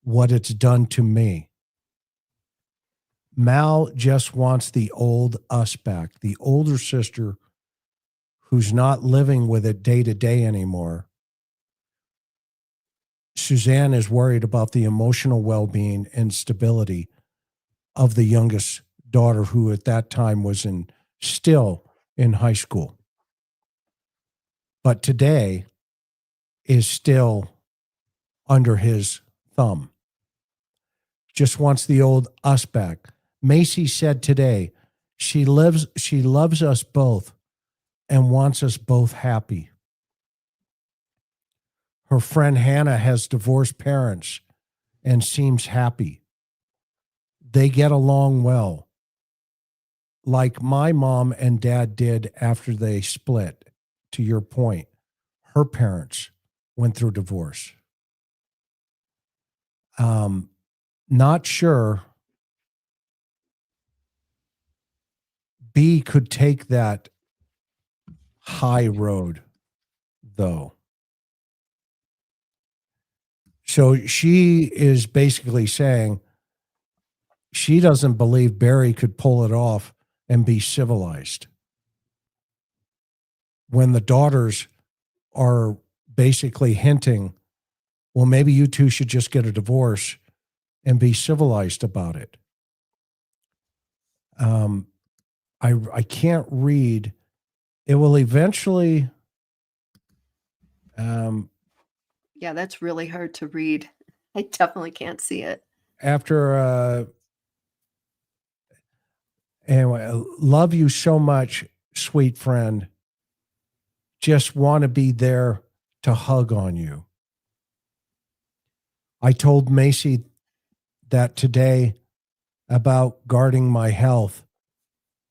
A: what it's done to me. Mal just wants the old us back, the older sister who's not living with it day to day anymore. Suzanne is worried about the emotional well being and stability of the youngest daughter, who at that time was still in high school, but today is still under his thumb. Just wants the old us back. Macy said today she loves us both and wants us both happy. Her friend Hannah has divorced parents and seems happy. They get along well, like my mom and dad did after they split. To your point, her parents went through divorce. Not sure B could take that high road, though. So she is basically saying she doesn't believe Barry could pull it off and be civilized when the daughters are basically hinting, well, maybe you two should just get a divorce and be civilized about it. I can't read. It will eventually.
B: Yeah, that's really hard to read. I definitely can't see it.
A: After anyway, love you so much, sweet friend. Just want to be there to hug on you. I told Macy that today about guarding my health,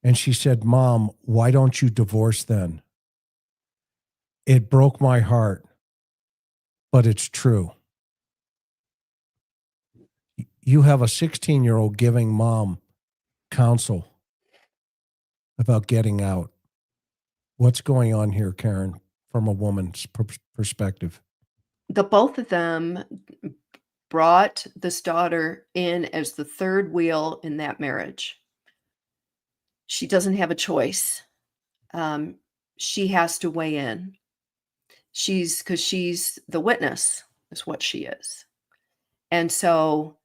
A: and she said, Mom, why don't you divorce then? It broke my heart, but it's true. You have a 16-year-old giving mom counsel about getting out. What's going on here, Karen, from a woman's perspective?
B: The both of them brought this daughter in as the third wheel in that marriage. She doesn't have a choice. She has to weigh in. Because she's the witness, is what she is. And so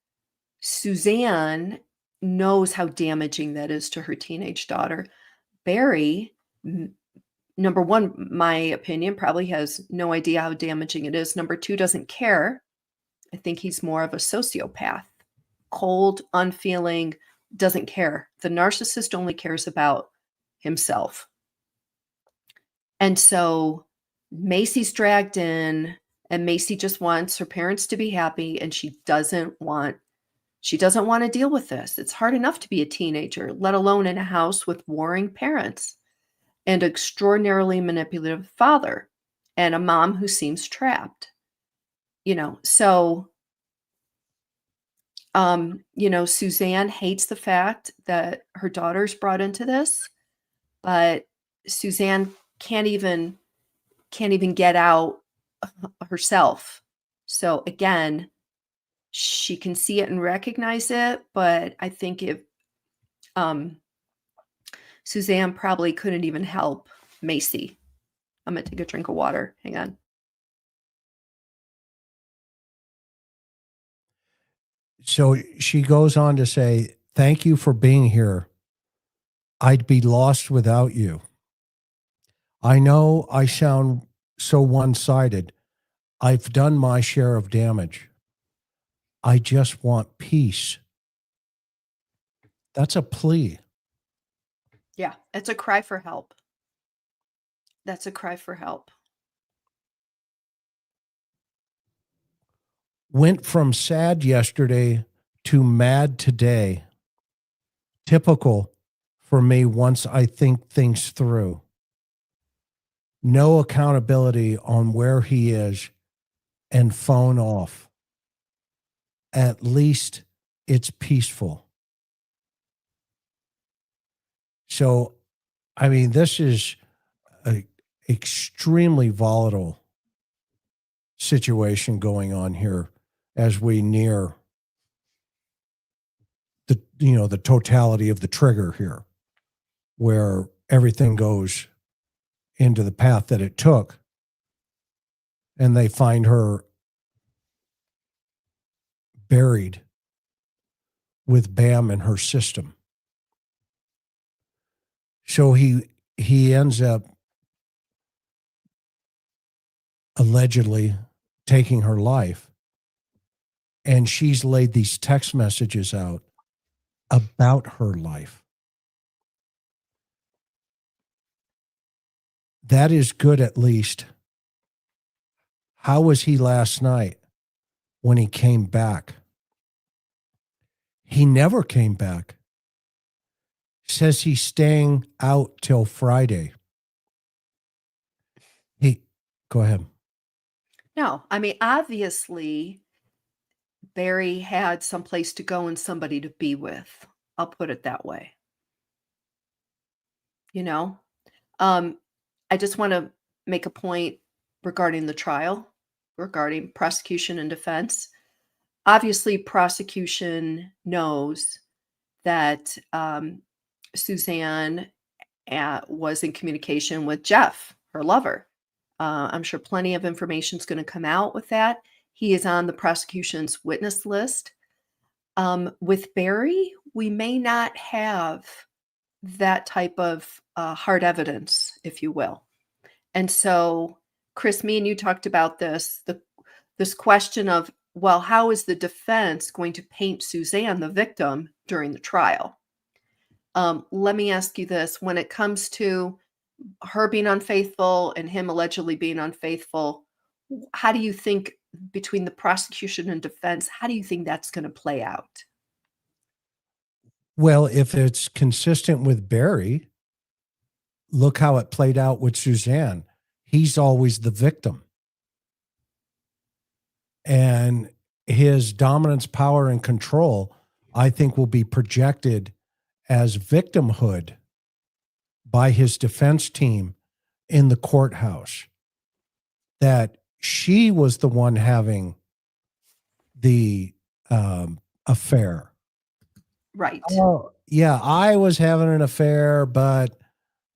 B: Suzanne knows how damaging that is to her teenage daughter. Barry, number one, my opinion, probably has no idea how damaging it is. Number two, doesn't care. I think he's more of a sociopath, cold, unfeeling, doesn't care. The narcissist only cares about himself. And so Macy's dragged in, and Macy just wants her parents to be happy, and she doesn't want to deal with this. It's hard enough to be a teenager, let alone in a house with warring parents and extraordinarily manipulative father and a mom who seems trapped. So Suzanne hates the fact that her daughter's brought into this, but Suzanne can't even get out herself. So again, she can see it and recognize it, but I think if Suzanne probably couldn't even help Macy. I'm gonna take a drink of water. Hang on.
A: So she goes on to say, thank you for being here. I'd be lost without you. I know I sound so one-sided. I've done my share of damage. I just want peace. That's a plea.
B: Yeah, it's a cry for help. That's a cry for help.
A: Went from sad yesterday to mad today. Typical for me once I think things through. No accountability on where he is and phone off. At least it's peaceful. So, I mean, this is an extremely volatile situation going on here as we near the totality of the trigger here, where everything goes into the path that it took, and they find her buried with Bam in her system. So he ends up allegedly taking her life, and she's laid these text messages out about her life. That is good, at least. How was he last night when he came back? He never came back. Says he's staying out till Friday. Go ahead.
B: No, I mean, obviously, Barry had some place to go and somebody to be with. I'll put it that way. you know? Um, I just want to make a point regarding the trial, regarding prosecution and defense. Obviously, prosecution knows that Suzanne was in communication with Jeff, her lover. I'm sure plenty of information is going to come out with that. He is on the prosecution's witness list. With Barry, we may not have that type of hard evidence, if you will. And so, Chris, me and you talked about this question of, well, how is the defense going to paint Suzanne, the victim, during the trial? Let me ask you this: when it comes to her being unfaithful and him allegedly being unfaithful, how do you think between the prosecution and defense, how do you think that's going to play out?
A: Well, if it's consistent with Barry, look how it played out with Suzanne. He's always the victim. And his dominance, power, and control, I think, will be projected as victimhood by his defense team in the courthouse. That she was the one having the affair.
B: Right.
A: Oh, yeah, I was having an affair, but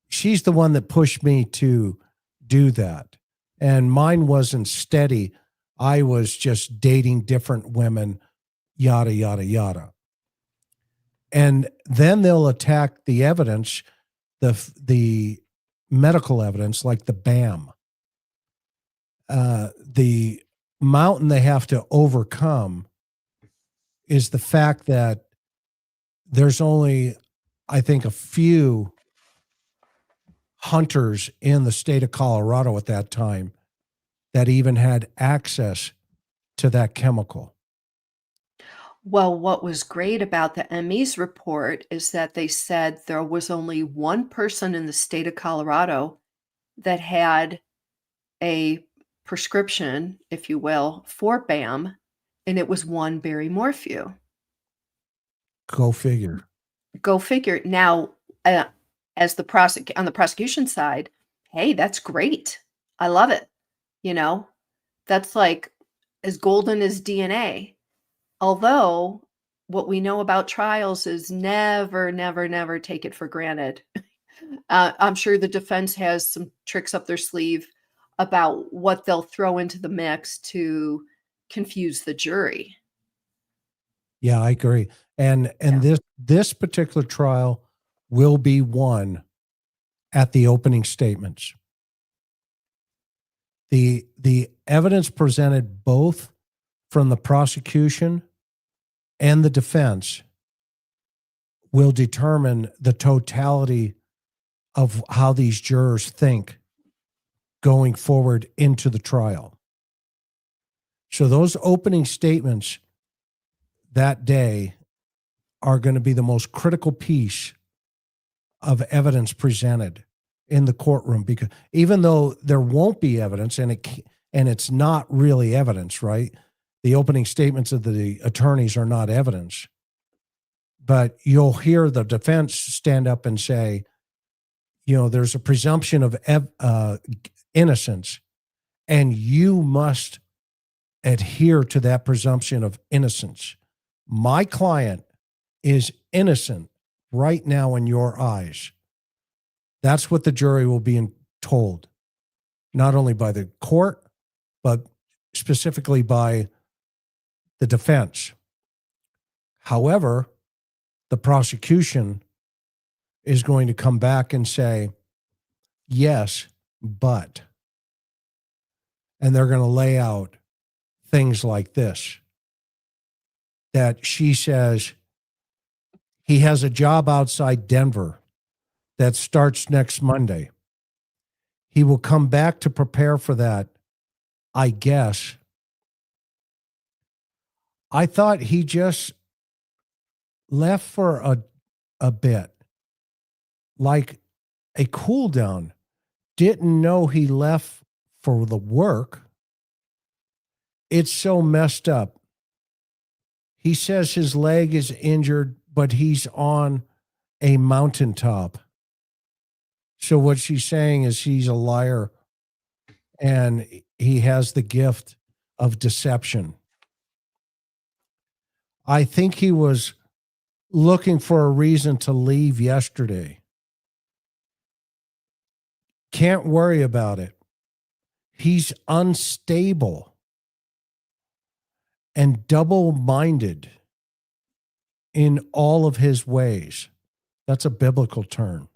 A: she's the one that pushed me to do that. And mine wasn't steady. I was just dating different women, yada, yada, yada. And then they'll attack the evidence, the medical evidence, like the BAM. The mountain they have to overcome is the fact that there's only, I think, a few hunters in the state of Colorado at that time that even had access to that chemical.
B: Well, what was great about the ME's report is that they said there was only one person in the state of Colorado that had a prescription, if you will, for BAM, and it was one Barry Morphew.
A: Go figure.
B: Go figure. Now, as on the prosecution side, hey, that's great. I love it. You know, that's like as golden as DNA. Although what we know about trials is never, never, never take it for granted. I'm sure the defense has some tricks up their sleeve about what they'll throw into the mix to confuse the jury.
A: Yeah, I agree. And
B: Yeah.
A: this particular trial will be won at the opening statements. The evidence presented both from the prosecution and the defense will determine the totality of how these jurors think going forward into the trial. So those opening statements that day are going to be the most critical piece of evidence presented in the courtroom, because even though there won't be evidence and it's not really evidence, right? The opening statements of the attorneys are not evidence, but you'll hear the defense stand up and say, there's a presumption of innocence, and you must adhere to that presumption of innocence. My client is innocent right now in your eyes. That's what the jury will be told, not only by the court, but specifically by the defense. However, the prosecution is going to come back and say, yes, but. And they're going to lay out things like this, that she says he has a job outside Denver that starts next Monday. He will come back to prepare for that, I guess. I thought he just left for a bit, like a cool down. Didn't know he left for the work. It's so messed up. He says his leg is injured, but he's on a mountaintop. So what she's saying is he's a liar and he has the gift of deception. I think he was looking for a reason to leave yesterday. Can't worry about it. He's unstable and double-minded in all of his ways. That's a biblical term.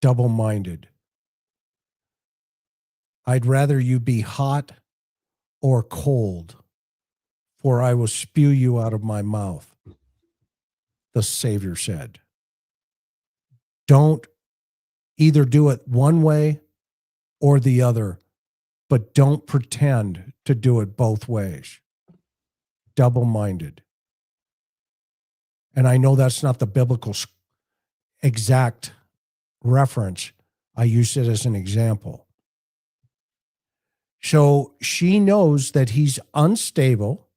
A: Double-minded. I'd rather you be hot or cold, for I will spew you out of my mouth, the Savior said. Don't either do it one way or the other, but don't pretend to do it both ways. Double-minded. And I know that's not the biblical exact reference. I use it as an example. So she knows that he's unstable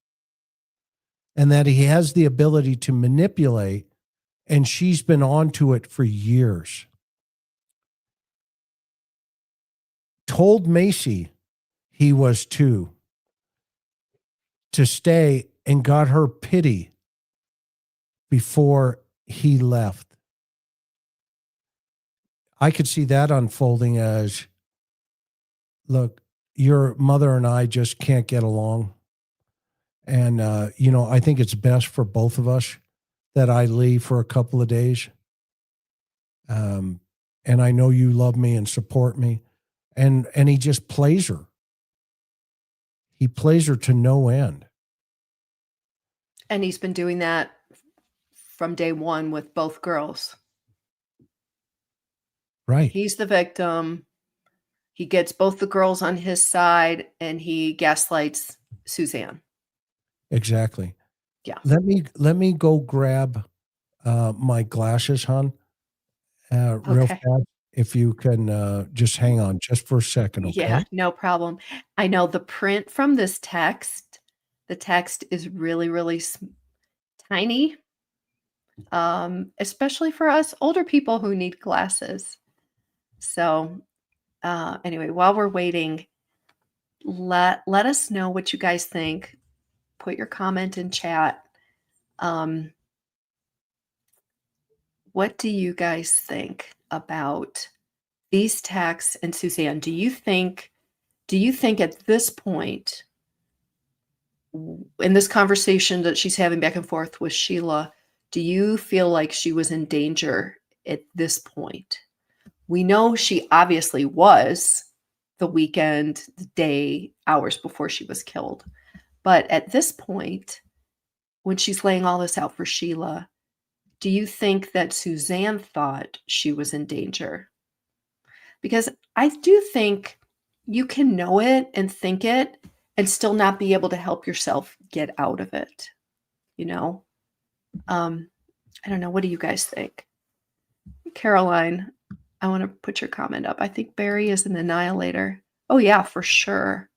A: and that he has the ability to manipulate, and she's been onto it for years. Told Macy he was too, to stay, and got her pity before he left. I could see that unfolding as, look, your mother and I just can't get along. And, I think it's best for both of us that I leave for a couple of days. And I know you love me and support me. And he just plays her. He plays her to no end.
B: And he's been doing that from day one with both girls.
A: Right.
B: He's the victim. He gets both the girls on his side and he gaslights Suzanne.
A: Exactly.
B: Yeah.
A: Let me go grab my glasses, hon. Real
B: Okay.
A: fast. If you can just hang on just for a second, okay?
B: Yeah, no problem. I know the print from this text, the text is really, really tiny, especially for us older people who need glasses. So anyway, while we're waiting, let us know what you guys think. Put your comment in chat. What do you guys think about these texts and Suzanne? Do you think at this point, in this conversation that she's having back and forth with Sheila, do you feel like she was in danger at this point? We know she obviously was the weekend, the day, hours before she was killed. But at this point, when she's laying all this out for Sheila, do you think that Suzanne thought she was in danger? Because I do think you can know it and think it and still not be able to help yourself get out of it. I don't know. What do you guys think? Caroline, I want to put your comment up. I think Barry is an annihilator. Oh yeah, for sure.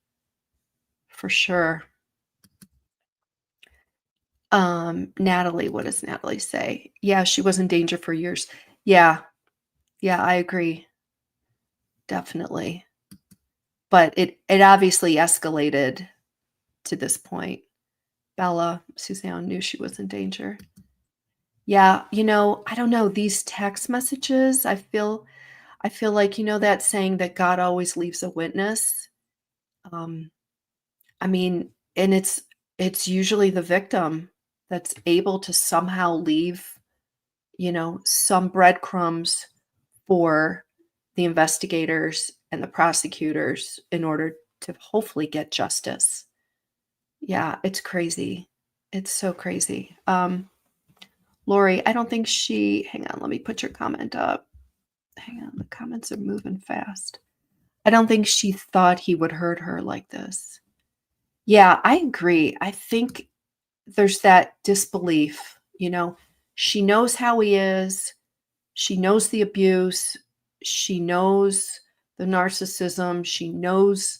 B: For sure. Natalie, what does Natalie say? Yeah, she was in danger for years. Yeah, I agree. Definitely. But it obviously escalated to this point. Bella, Suzanne knew she was in danger. Yeah, I don't know, these text messages, I feel like, that saying that God always leaves a witness. I mean, and it's usually the victim that's able to somehow leave, some breadcrumbs for the investigators and the prosecutors in order to hopefully get justice. Yeah, it's crazy. It's so crazy. Lori, I don't think hang on, let me put your comment up. Hang on, the comments are moving fast. I don't think she thought he would hurt her like this. Yeah, I agree. I think there's that disbelief, she knows how he is. She knows the abuse. She knows the narcissism. She knows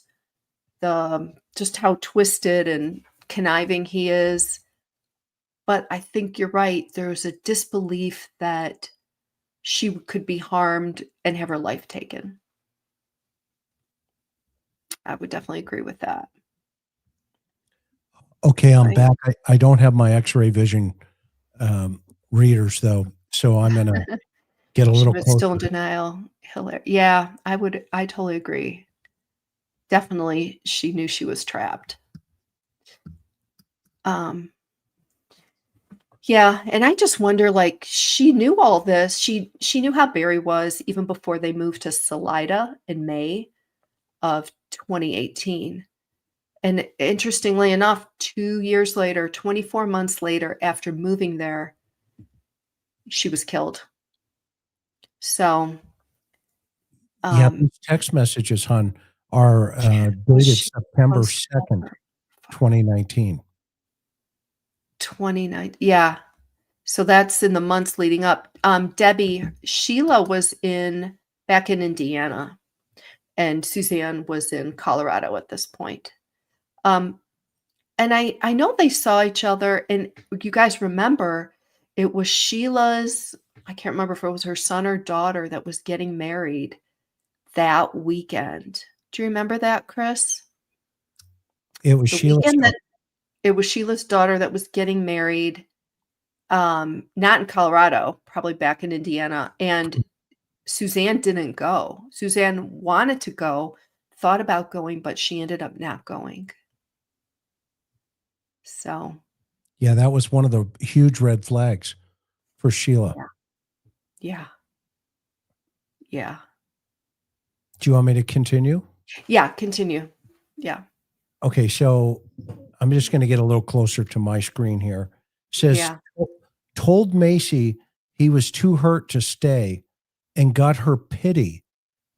B: just how twisted and conniving he is. But I think you're right. There's a disbelief that she could be harmed and have her life taken. I would definitely agree with that.
A: Okay, I'm
B: Right.
A: back. I don't have my X-ray vision readers though, so I'm gonna get a
B: She
A: little
B: was still in
A: closer.
B: denial. Yeah, I totally agree. Definitely, she knew she was trapped. Um, yeah, and I just wonder, like, she knew all this. She knew how Barry was even before they moved to Salida in May of 2018. And interestingly enough, 2 years later, 24 months later, after moving there, she was killed. So,
A: Yeah,
B: um,
A: these text messages, hon, are
B: was
A: dated
B: she
A: September
B: was
A: 2nd, 2019.
B: 29, yeah. So that's in the months leading up. Debbie, Sheila was back in Indiana, and Suzanne was in Colorado at this point. Um, and I know they saw each other, and you guys remember it was Sheila's, I can't remember if it was her son or daughter that was getting married that weekend. Do you remember that, Chris?
A: It was
B: The
A: Sheila's
B: weekend
A: daughter.
B: that it was Sheila's daughter that was getting married, not in Colorado, probably back in Indiana, and Suzanne didn't go. Suzanne wanted to go, thought about going, but she ended up not going. So,
A: Yeah, that was one of the huge red flags for Sheila.
B: yeah. Yeah. Yeah.
A: Do you want me to continue?
B: Yeah, continue. Yeah.
A: Okay, so I'm just going to get a little closer to my screen here. It says,
B: Yeah.
A: told Macy he was too hurt to stay and got her pity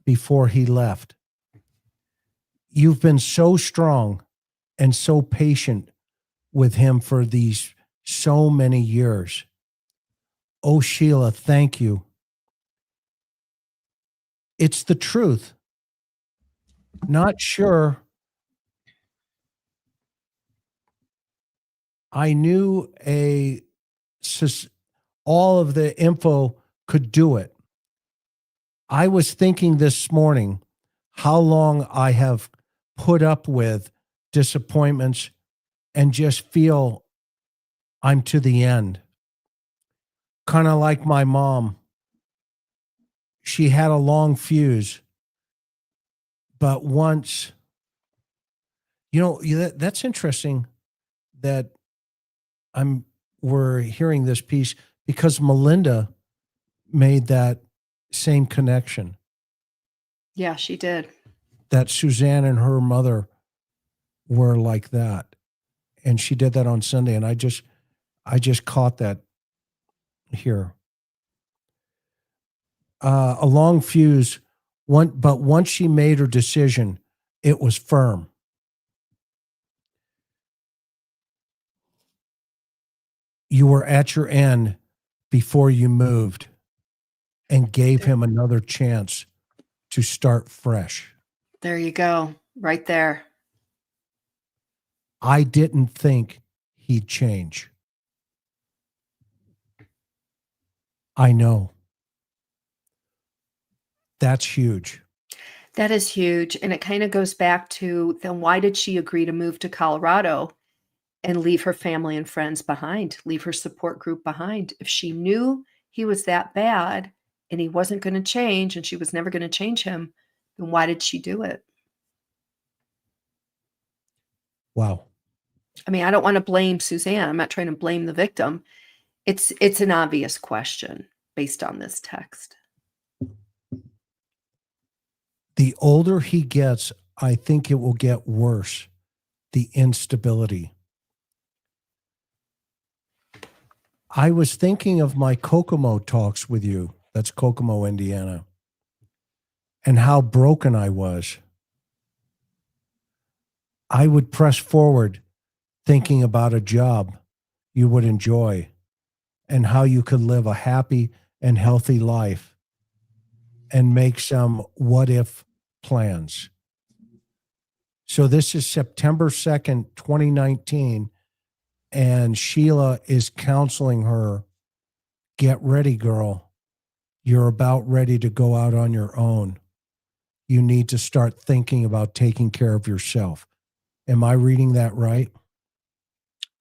A: before he left. You've been so strong and so patient with him for these so many years. Oh, Sheila, thank you. It's the truth. Not sure I knew all of the info could do it. I was thinking this morning how long I have put up with disappointments and just feel I'm to the end. Kind of like my mom. She had a long fuse, but once, that's interesting that I'm we're hearing this piece because Melinda made that same connection
B: Yeah, she did.
A: that Suzanne and her mother were like that. And she did that on Sunday. And I just caught that here. A long fuse, but once she made her decision, it was firm. You were at your end before you moved and gave
B: There
A: him another chance to start fresh.
B: there you go. Right there.
A: I didn't think he'd change. I know. That's huge.
B: That is huge, and it kinda goes back to, then why did she agree to move to Colorado and leave her family and friends behind, leave her support group behind? If she knew he was that bad and he wasn't gonna change and she was never gonna change him, then why did she do it?
A: Wow.
B: I mean, I don't wanna blame Suzanne, I'm not trying to blame the victim. It's an obvious question based on this text.
A: The older he gets, I think it will get worse. The instability. I was thinking of my Kokomo talks with you. That's Kokomo, Indiana, and how broken I was. I would press forward thinking about a job you would enjoy and how you could live a happy and healthy life and make some what if plans. So this is September 2nd, 2019, and Sheila is counseling her, get ready, girl. You're about ready to go out on your own. You need to start thinking about taking care of yourself. Am I reading that right?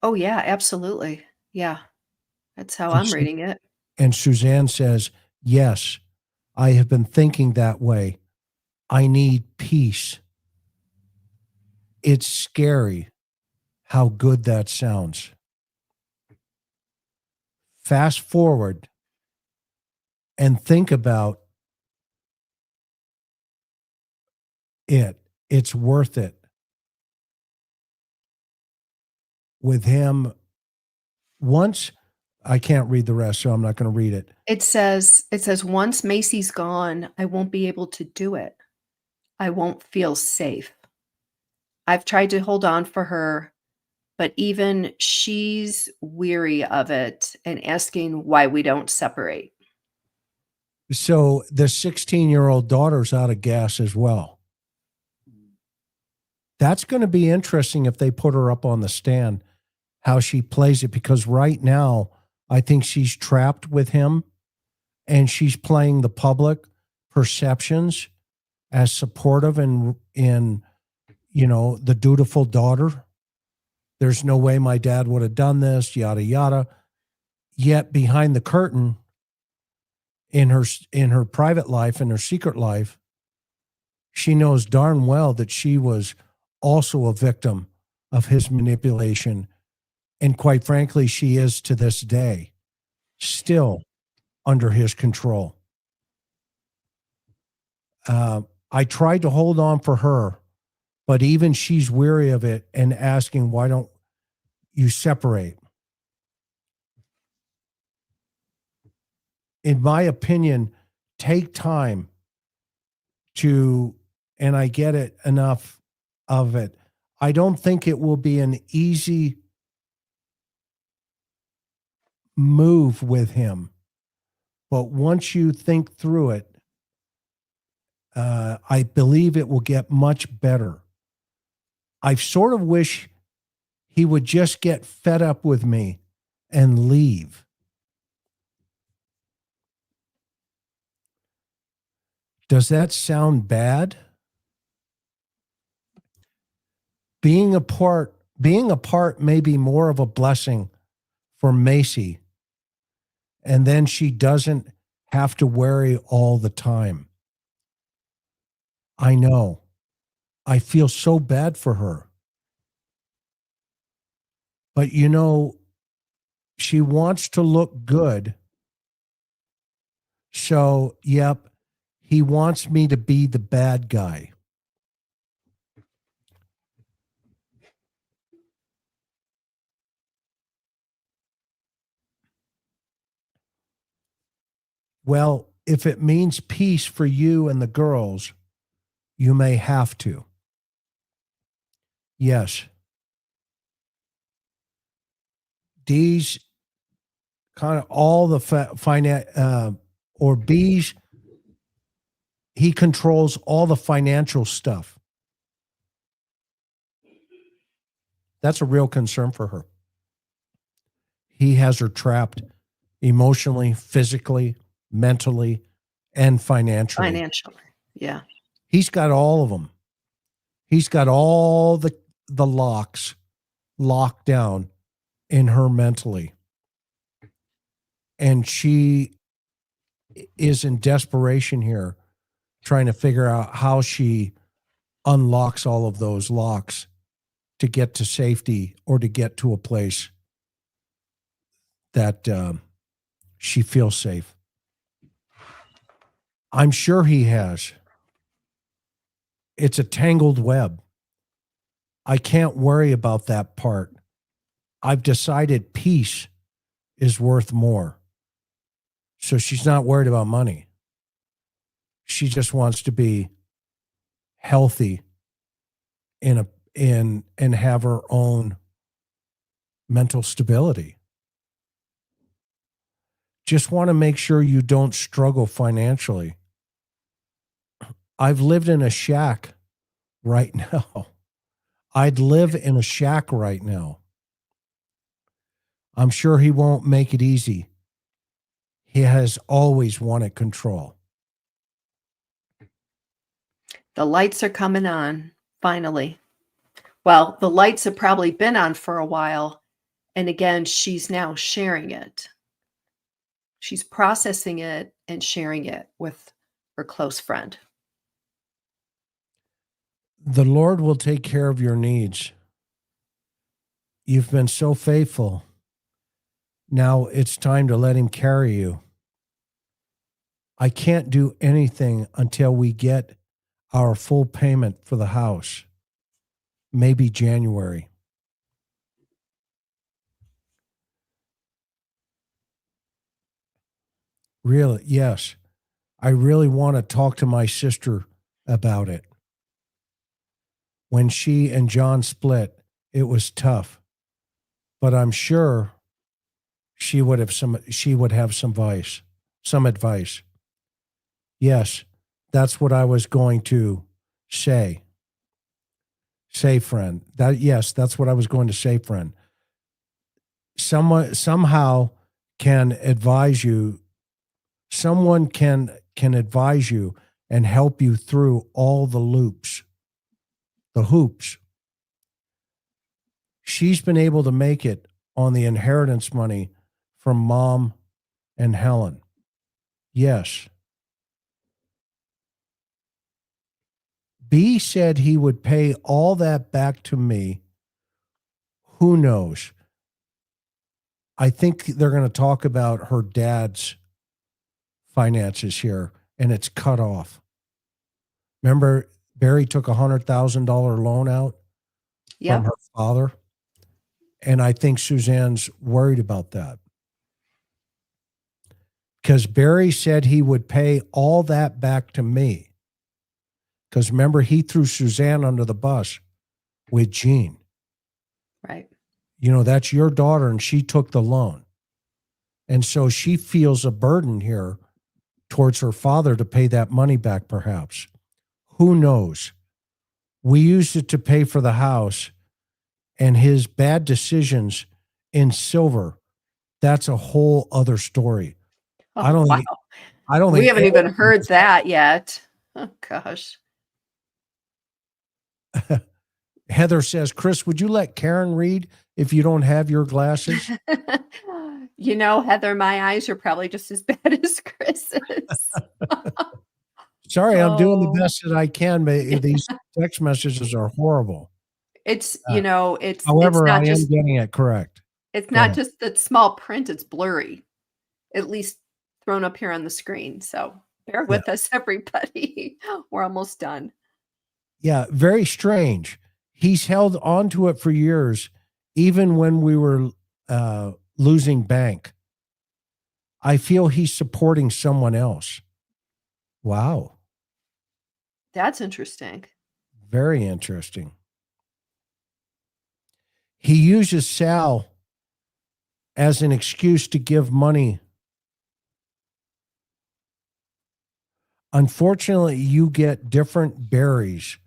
B: Oh, yeah, absolutely. Yeah, that's how
A: And,
B: I'm
A: Su-
B: reading it.
A: and Suzanne says, yes, I have been thinking that way. I need peace. It's scary how good that sounds. Fast forward and think about it. It's worth it. With him, once, I can't read the rest, so I'm not going to read it.
B: It says, "Once Macy's gone, I won't be able to do it. I won't feel safe. I've tried to hold on for her, but even she's weary of it and asking why we don't separate."
A: So the 16-year-old daughter's out of gas as well. That's going to be interesting if they put her up on the stand, how she plays it, because right now, I think she's trapped with him and she's playing the public perceptions as supportive and in, the dutiful daughter. There's no way my dad would have done this, yada, yada. Yet behind the curtain, in her private life, in her secret life, she knows darn well that she was also a victim of his manipulation. And quite frankly, she is to this day still under his control. I tried to hold on for her, but even she's weary of it and asking, why don't you separate? In my opinion, take time to, and I get it enough of it. I don't think it will be an easy move with him, but once you think through it, I believe it will get much better. I sort of wish he would just get fed up with me and leave. Does that sound bad? Being apart may be more of a blessing for Macy, and then she doesn't have to worry all the time. I know. I feel so bad for her. But she wants to look good. So, yep, he wants me to be the bad guy. Well, if it means peace for you and the girls, you may have to. Yes. D's kind of all the finance, or B's, he controls all the financial stuff. That's a real concern for her. He has her trapped emotionally, physically, mentally, and financially.
B: Financially. Yeah.
A: He's got all of them. He's got all the locks locked down in her mentally. And she is in desperation here, trying to figure out how she unlocks all of those locks to get to safety or to get to a place that she feels safe. I'm sure he has. It's a tangled web. I can't worry about that part. I've decided peace is worth more. So she's not worried about money. She just wants to be healthy and have her own mental stability. Just want to make sure you don't struggle financially. I've lived in a shack right now. I'd live in a shack right now. I'm sure he won't make it easy. He has always wanted control.
B: The lights are coming on, finally. Well, the lights have probably been on for a while. And again, she's now sharing it. She's processing it and sharing it with her close friend.
A: The Lord will take care of your needs. You've been so faithful. Now it's time to let him carry you. I can't do anything until we get our full payment for the house. Maybe January. Really? Yes. I really want to talk to my sister about it. When she and John split, it was tough, but I'm sure she would have some advice. Yes, that's what I was going to say. Say, friend. That's what I was going to say, friend. Someone somehow can advise you. Someone can advise you and help you through all the loops, the hoops. She's been able to make it on the inheritance money from Mom and Helen. Yes. B said he would pay all that back to me. Who knows? I think they're going to talk about her dad's finances here, and it's cut off. Remember, Barry took a $100,000 loan out from her father, and I think Suzanne's worried about that. Because Barry said he would pay all that back to me. Because remember, he threw Suzanne under the bus with Jean.
B: Right.
A: You know, that's your daughter, and she took the loan. And so she feels a burden here towards her father to pay that money back, perhaps. Who knows? We used it to pay for the house, and his bad decisions in silver, that's a whole other story.
B: Oh,
A: I don't
B: wow.
A: think I don't
B: We
A: think
B: haven't even heard that yet. Oh, gosh.
A: Heather says, Chris, would you let Karen read if you don't have your glasses?
B: You know, Heather, my eyes are probably just as bad as Chris's.
A: Sorry, I'm doing the
B: Oh.
A: best that I can, but these text messages are horrible.
B: It's, you know, it's
A: However, I
B: not
A: am
B: just
A: getting it correct.
B: it's
A: Go
B: not
A: ahead.
B: just the small print, it's blurry. At least thrown up here on the screen. So bear with us, everybody. We're almost done.
A: Yeah, very strange. He's held on to it for years, even when we were losing bank. I feel he's supporting someone else. Wow.
B: That's interesting.
A: Very interesting. He uses Sal as an excuse to give money. Unfortunately, you get different berries.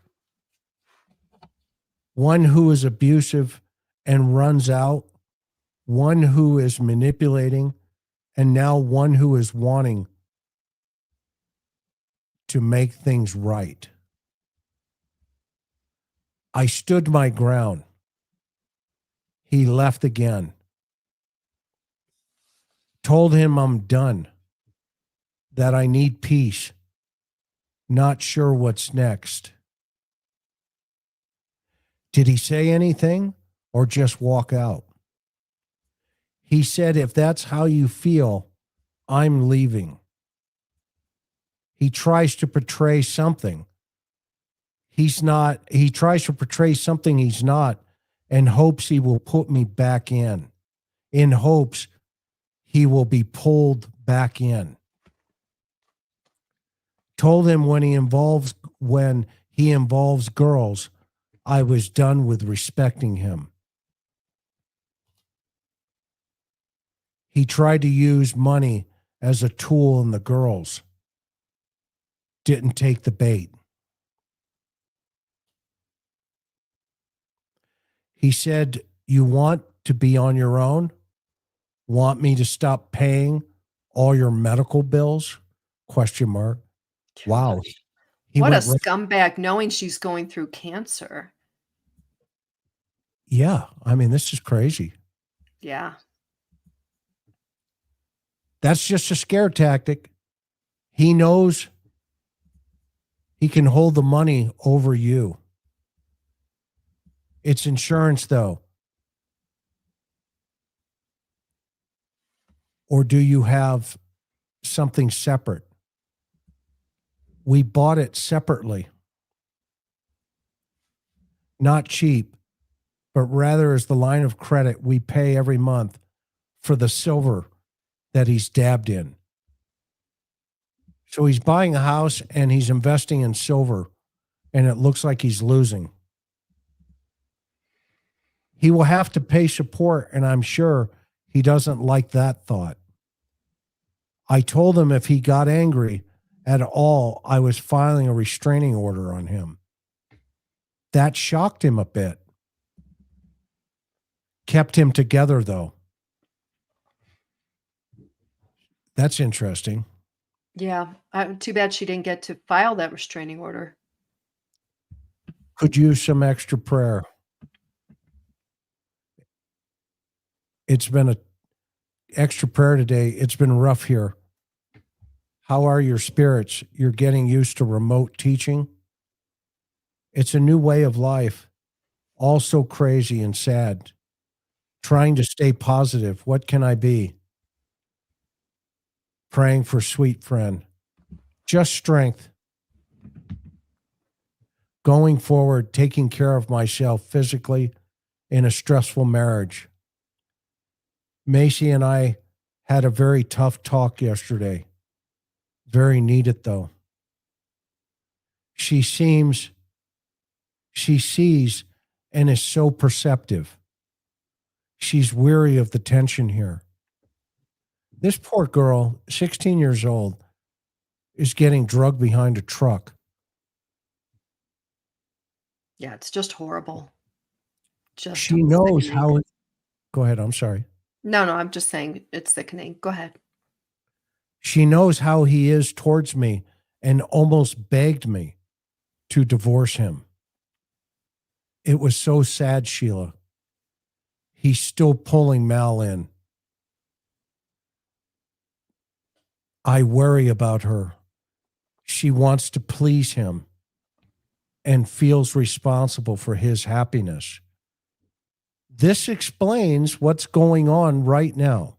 A: One who is abusive and runs out, one who is manipulating, and now one who is wanting to make things right. I stood my ground. He left again. Told him I'm done, that I need peace. Not sure what's next. Did he say anything or just walk out? He said, if that's how you feel, I'm leaving. He tries to portray something. He's not, he tries to portray something he's not and hopes he will put me back in hopes he will be pulled back in. Told him when he involves girls, I was done with respecting him. He tried to use money as a tool in the girls. Didn't take the bait. He said, you want to be on your own? Want me to stop paying all your medical bills? Question mark. Wow.
B: Gosh.
A: He
B: What a
A: went right.
B: scumbag knowing she's going through cancer.
A: Yeah. I mean, this is crazy.
B: Yeah.
A: That's just a scare tactic. He knows he can hold the money over you. It's insurance, though. Or do you have something separate? We bought it separately. Not cheap, but rather as the line of credit we pay every month for the silver that he's dabbed in. So he's buying a house and he's investing in silver, and it looks like he's losing. He will have to pay support, and I'm sure he doesn't like that thought. I told him if he got angry at all, I was filing a restraining order on him. That shocked him a bit. Kept him together, though. That's interesting.
B: Yeah. Too bad she didn't get to file that restraining order.
A: Could use some extra prayer. It's been an extra prayer today. It's been rough here. How are your spirits? You're getting used to remote teaching. It's a new way of life, all so crazy and sad. Trying to stay positive. What can I be? Praying for sweet friend. Just strength. Going forward, taking care of myself physically in a stressful marriage. Macy and I had a very tough talk yesterday. Very needed, though. She sees and is so perceptive. She's weary of the tension here. This poor girl, 16 years old, is getting drugged behind a truck.
B: Yeah, it's just horrible. Just
A: She knows
B: sickening.
A: how. Go ahead. I'm sorry.
B: No, I'm just saying it's sickening. Go ahead.
A: She knows how he is towards me and almost begged me to divorce him. It was so sad, Sheila. He's still pulling Mal in. I worry about her. She wants to please him and feels responsible for his happiness. This explains what's going on right now.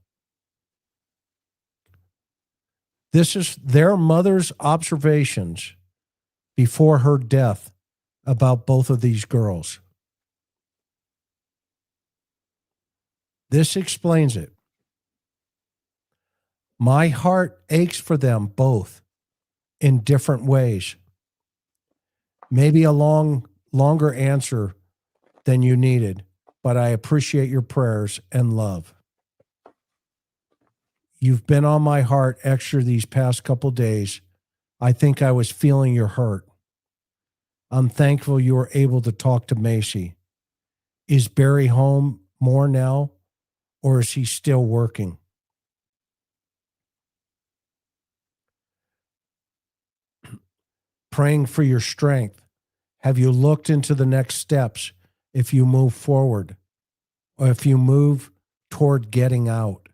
A: This is their mother's observations before her death about both of these girls. This explains it. My heart aches for them both in different ways. Maybe a longer answer than you needed, but I appreciate your prayers and love. You've been on my heart extra these past couple days. I think I was feeling your hurt. I'm thankful you were able to talk to Macy. Is Barry home more now, or is he still working? Praying for your strength. Have you looked into the next steps if you move forward, or if you move toward getting out?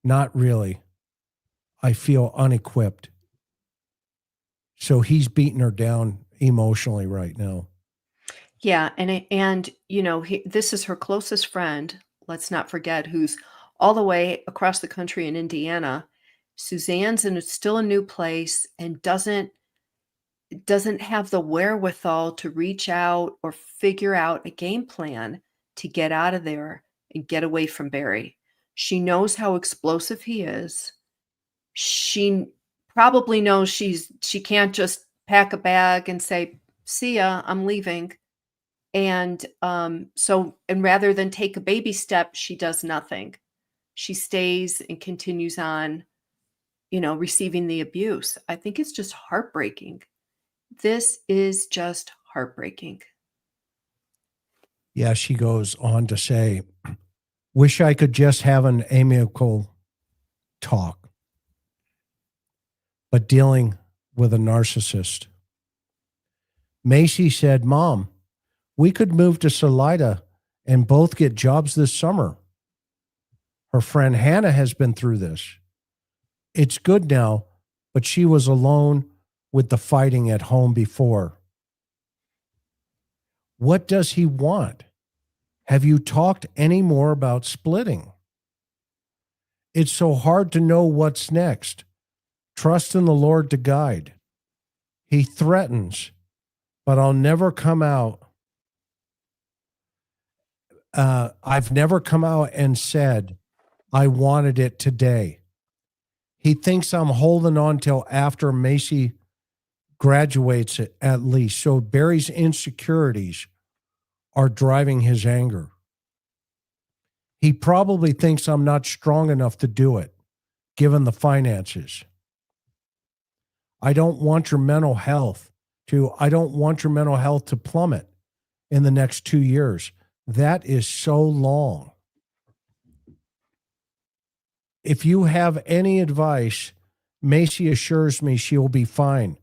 A: Not really. I feel unequipped. So he's beating her down emotionally right now.
B: Yeah, and this is her closest friend. Let's not forget who's all the way across the country in Indiana. Suzanne's still a new place and doesn't have the wherewithal to reach out or figure out a game plan to get out of there and get away from Barry. She knows how explosive he is. She probably knows she can't just pack a bag and say, "See ya, I'm leaving." And rather than take a baby step, she does nothing. She stays and continues on, receiving the abuse. I think it's just heartbreaking. This is just heartbreaking.
A: Yeah, she goes on to say, wish I could just have an amicable talk, but dealing with a narcissist. Macy said, Mom, we could move to Salida and both get jobs this summer. Her friend Hannah has been through this. It's good now, but she was alone with the fighting at home before. What does he want? Have you talked any more about splitting? It's so hard to know what's next. Trust in the Lord to guide. He threatens, but I'll never come out. I've never come out and said I wanted it today. He thinks I'm holding on till after Macy graduates at least. So Barry's insecurities are driving his anger. He probably thinks I'm not strong enough to do it, given the finances. I don't want your mental health to plummet in the next 2 years. That is so long. If you have any advice, Macy assures me she will be fine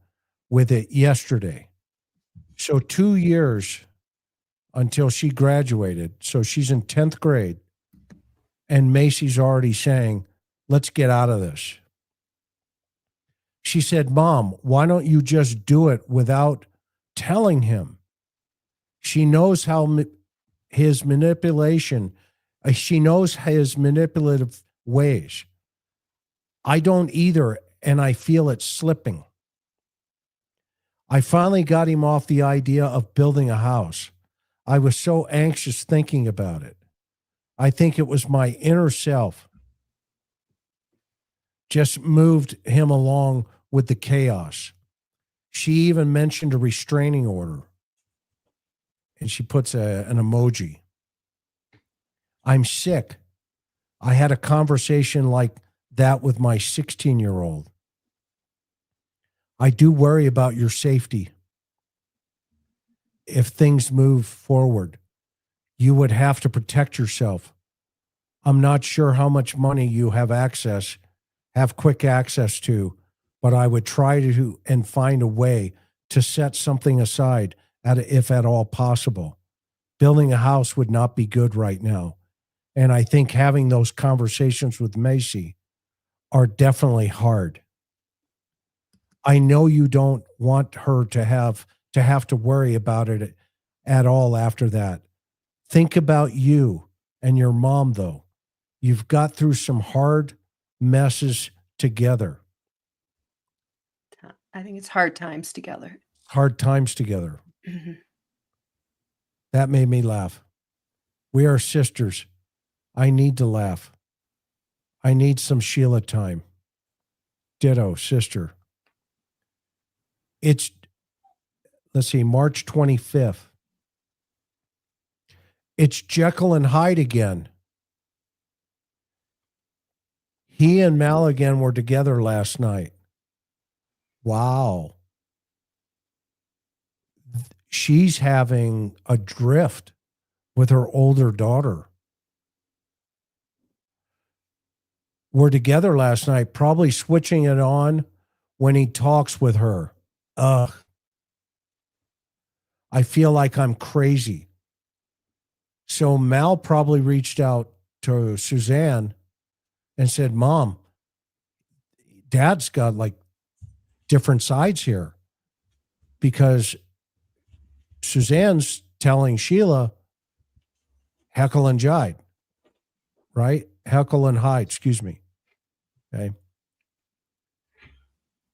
A: with it yesterday. So 2 years until she graduated. So she's in 10th grade. And Macy's already saying, let's get out of this. She said, Mom, why don't you just do it without telling him? She knows how his manipulation, she knows his manipulative ways. I don't either, and I feel it slipping. I finally got him off the idea of building a house. I was so anxious thinking about it. I think it was my inner self just moved him along with the chaos. She even mentioned a restraining order. And she puts an emoji. I'm sick. I had a conversation like that with my 16-year-old. I do worry about your safety. If things move forward, you would have to protect yourself. I'm not sure how much money you have quick access to, but I would try to and find a way to set something aside if at all possible. Building a house would not be good right now. And I think having those conversations with Macy are definitely hard. I know you don't want her to have to worry about it at all after that. Think about you and your mom, though. You've got through some hard messes together.
B: I think it's hard times together.
A: Hard times together.
B: Mm-hmm.
A: That made me laugh. We are sisters. I need to laugh. I need some Sheila time. Ditto, sister. It's, let's see, March 25th. It's Jekyll and Hyde again. He and Maligan were together last night. Wow. She's having a drift with her older daughter. Were together last night, probably switching it on when he talks with her. Ugh. I feel like I'm crazy. So Mal probably reached out to Suzanne and said, Mom, Dad's got like different sides here, because Suzanne's telling Sheila heckle and jive, right? Heckle and hide, excuse me. Okay.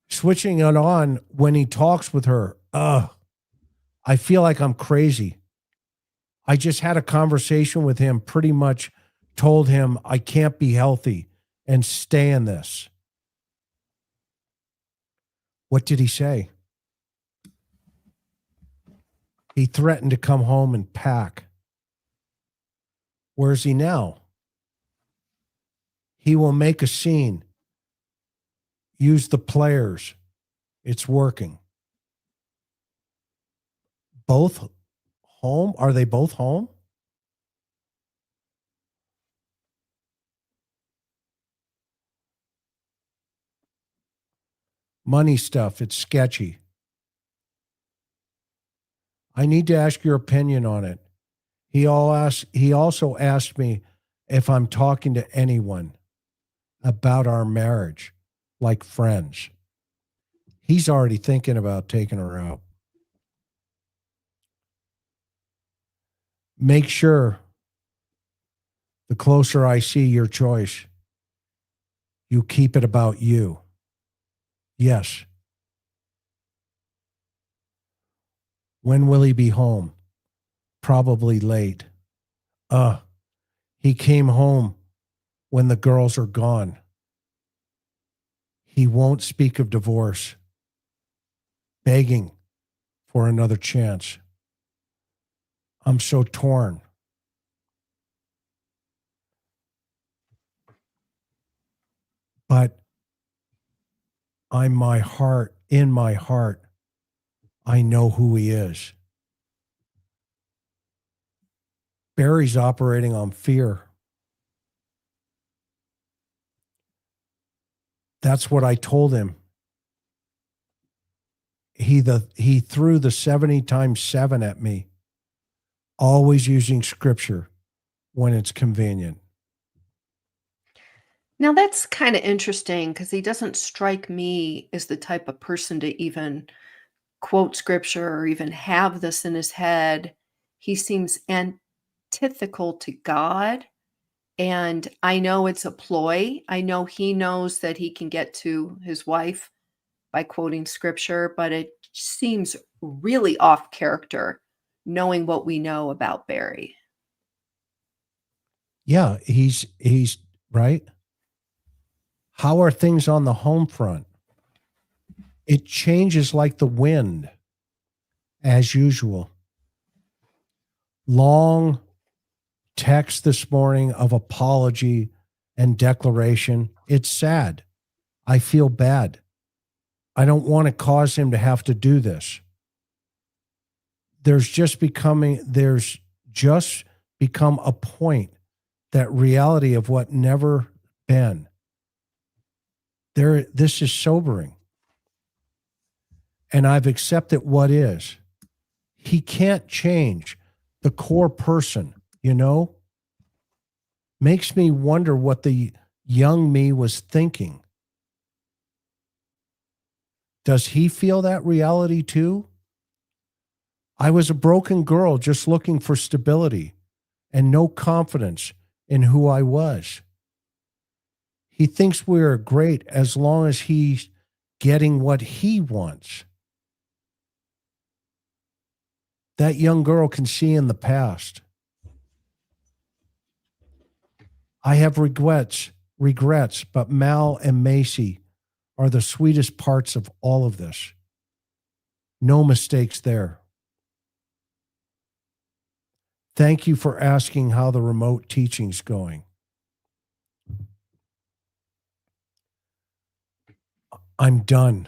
A: Switching it on when he talks with her. I feel like I'm crazy. I just had a conversation with him, pretty much told him I can't be healthy and stay in this. What did he say? He threatened to come home and pack. Where is he now? He will make a scene. Use the players. It's working. Both home? Are they both home? Money stuff, it's sketchy. I need to ask your opinion on it. He also asked me if I'm talking to anyone about our marriage, like friends. He's already thinking about taking her out. Make sure the closer I see your choice, you keep it about you. Yes. When will he be home? Probably late. He came home when the girls are gone. He won't speak of divorce, begging for another chance. I'm so torn. But in my heart, I know who he is. Barry's operating on fear. That's what I told him. He threw the 70 times 7 at me, always using scripture when it's convenient.
B: Now that's kind of interesting because he doesn't strike me as the type of person to even quote scripture or even have this in his head. He seems antithetical to God. And I know it's a ploy. I know he knows that he can get to his wife by quoting scripture, but it seems really off character knowing what we know about Barry.
A: Yeah, he's right. How are things on the home front? It changes like the wind, as usual. Long text this morning of apology and declaration. It's sad. I feel bad. I don't want to cause him to have to do this. There's just become a point, that reality of what never been. This is sobering. And I've accepted what is. He can't change the core person, Makes me wonder what the young me was thinking. Does he feel that reality too? I was a broken girl just looking for stability and no confidence in who I was. He thinks we're great as long as he's getting what he wants. That young girl can see in the past. I have regrets, but Mal and Macy are the sweetest parts of all of this. No mistakes there. Thank you for asking how the remote teaching's going. I'm done.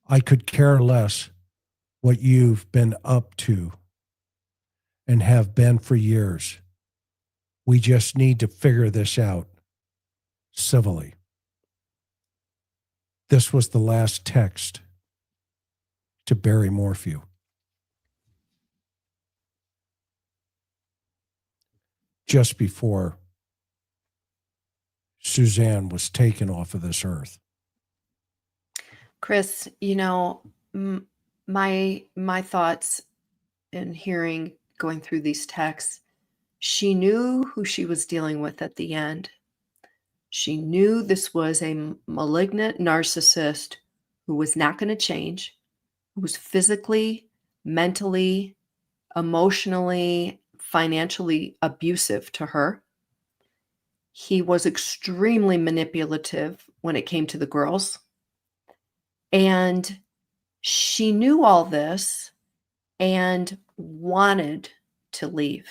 A: I could care less what you've been up to and have been for years. We just need to figure this out civilly. This was the last text to Barry Morphew. Just before Suzanne was taken off of this earth.
B: Chris, my thoughts in going through these texts, she knew who she was dealing with at the end. She knew this was a malignant narcissist who was not going to change, who was physically, mentally, emotionally, financially abusive to her. He was extremely manipulative when it came to the girls. And she knew all this and wanted to leave.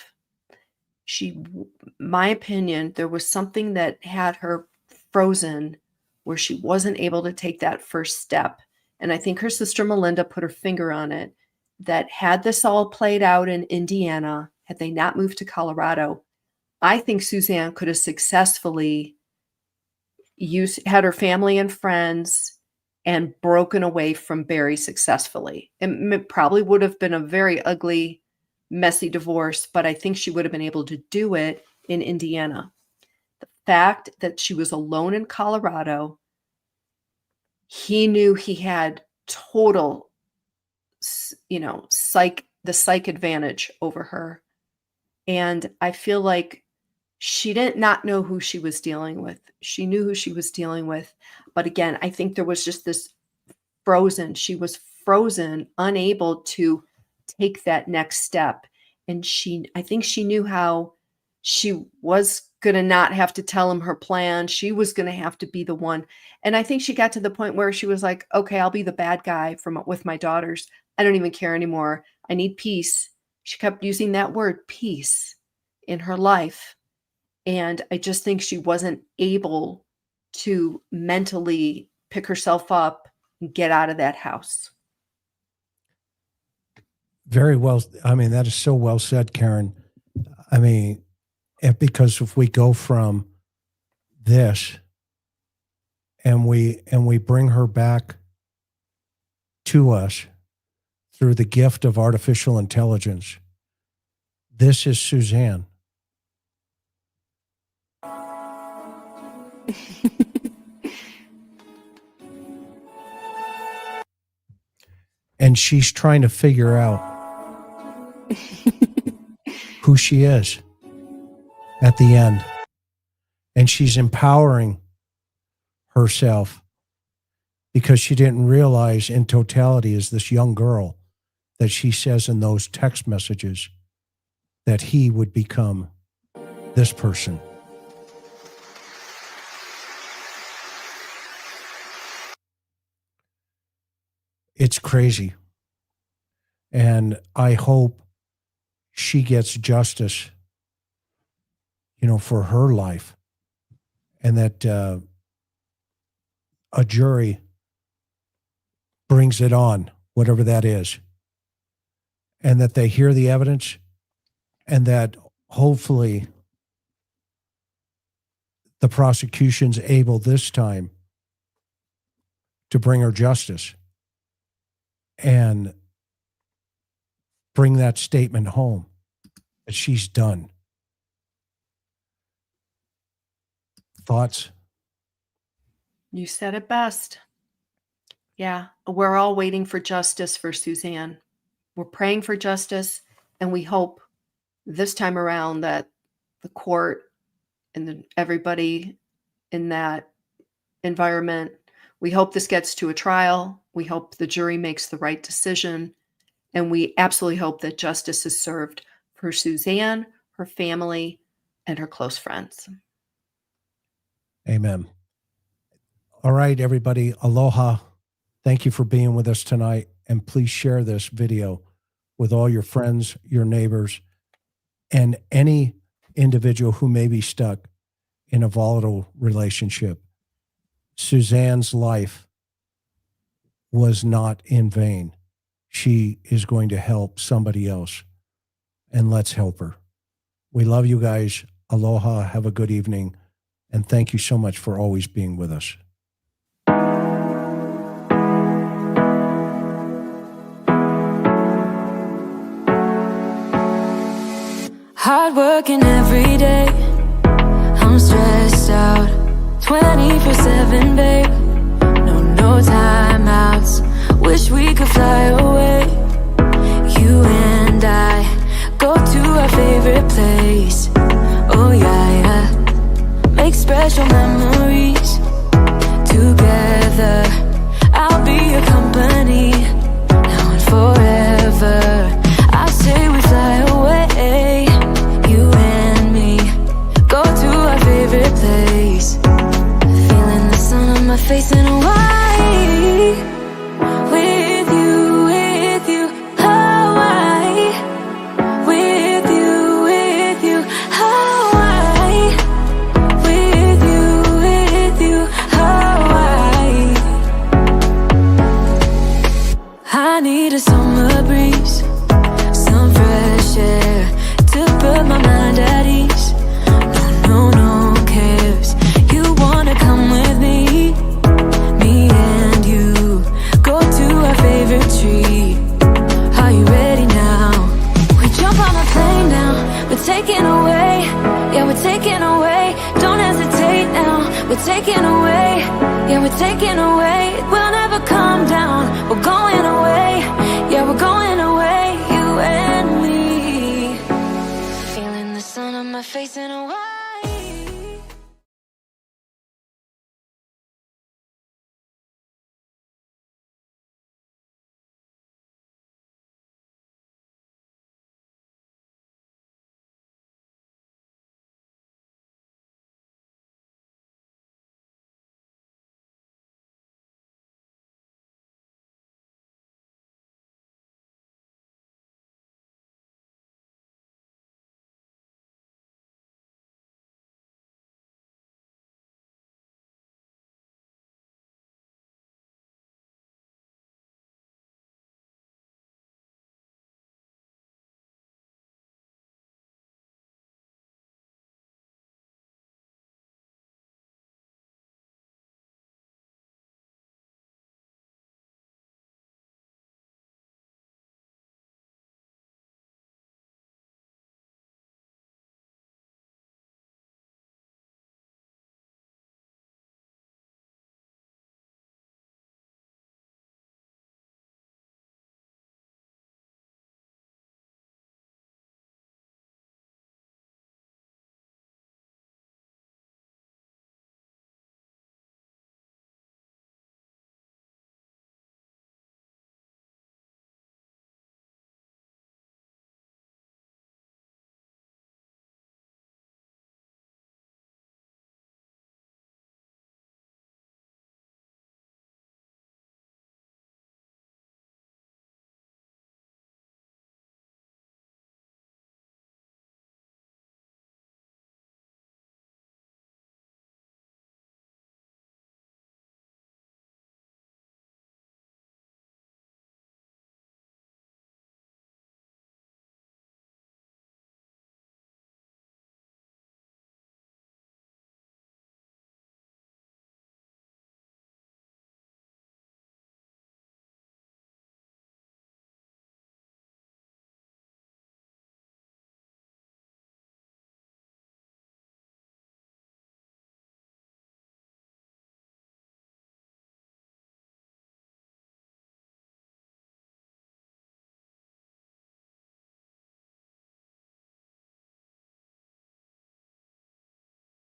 B: My opinion, there was something that had her frozen where she wasn't able to take that first step. And I think her sister Melinda put her finger on it, that had this all played out in Indiana, had they not moved to Colorado, I think Suzanne could have successfully had her family and friends and broken away from Barry successfully. It probably would have been a very ugly, messy divorce, but I think she would have been able to do it in Indiana. The fact that she was alone in Colorado, he knew he had total, the psych advantage over her. And I feel like she did not know who she was dealing with. She knew who she was dealing with. But again, I think there was just this she was frozen, unable to take that next step. And I think she knew how she was going to not have to tell him her plan. She was going to have to be the one. And I think she got to the point where she was like, okay, I'll be the bad guy with my daughters. I don't even care anymore. I need peace. She kept using that word, peace, in her life. And I just think she wasn't able to mentally pick herself up and get out of that house.
A: Very well. I mean, that is so well said, Karen. I mean, because if we go from this and we bring her back to us through the gift of artificial intelligence, this is Suzanne. And she's trying to figure out who she is at the end. And she's empowering herself because she didn't realize in totality as this young girl that she says in those text messages that he would become this person. It's crazy. And I hope she gets justice, for her life. And that a jury brings it on, whatever that is. And that they hear the evidence and that hopefully the prosecution's able this time to bring her justice and bring that statement home that she's done. Thoughts?
B: You said it best. Yeah, we're all waiting for justice for Suzanne. We're praying for justice, and we hope this time around that the court and everybody in that environment, we hope this gets to a trial. We hope the jury makes the right decision. And we absolutely hope that justice is served for Suzanne, her family, and her close friends.
A: Amen. All right, everybody. Aloha. Thank you for being with us tonight. And please share this video with all your friends, your neighbors, and any individual who may be stuck in a volatile relationship. Suzanne's life was not in vain. She is going to help somebody else, and let's help her. We love you guys. Aloha. Have a good evening. And thank you so much for always being with us.
C: Hard working every day, I'm stressed out 24/7, babe. No timeouts, wish we could fly away. You and I go to our favorite place. Oh yeah, make special memories together. I'll be your company now and forever. I say we fly away, you and me, go to our favorite place. Feeling the sun on my face in Hawaii. With you, Hawaii. With you, Hawaii. With you, Hawaii. I need a summer breeze, some fresh air to put my mind at ease. No cares. You wanna come with me? Me away. Yeah, we're taking away. We'll never come down. We're going away. Yeah, we're going away. You and me. Feeling the sun on my face in a while.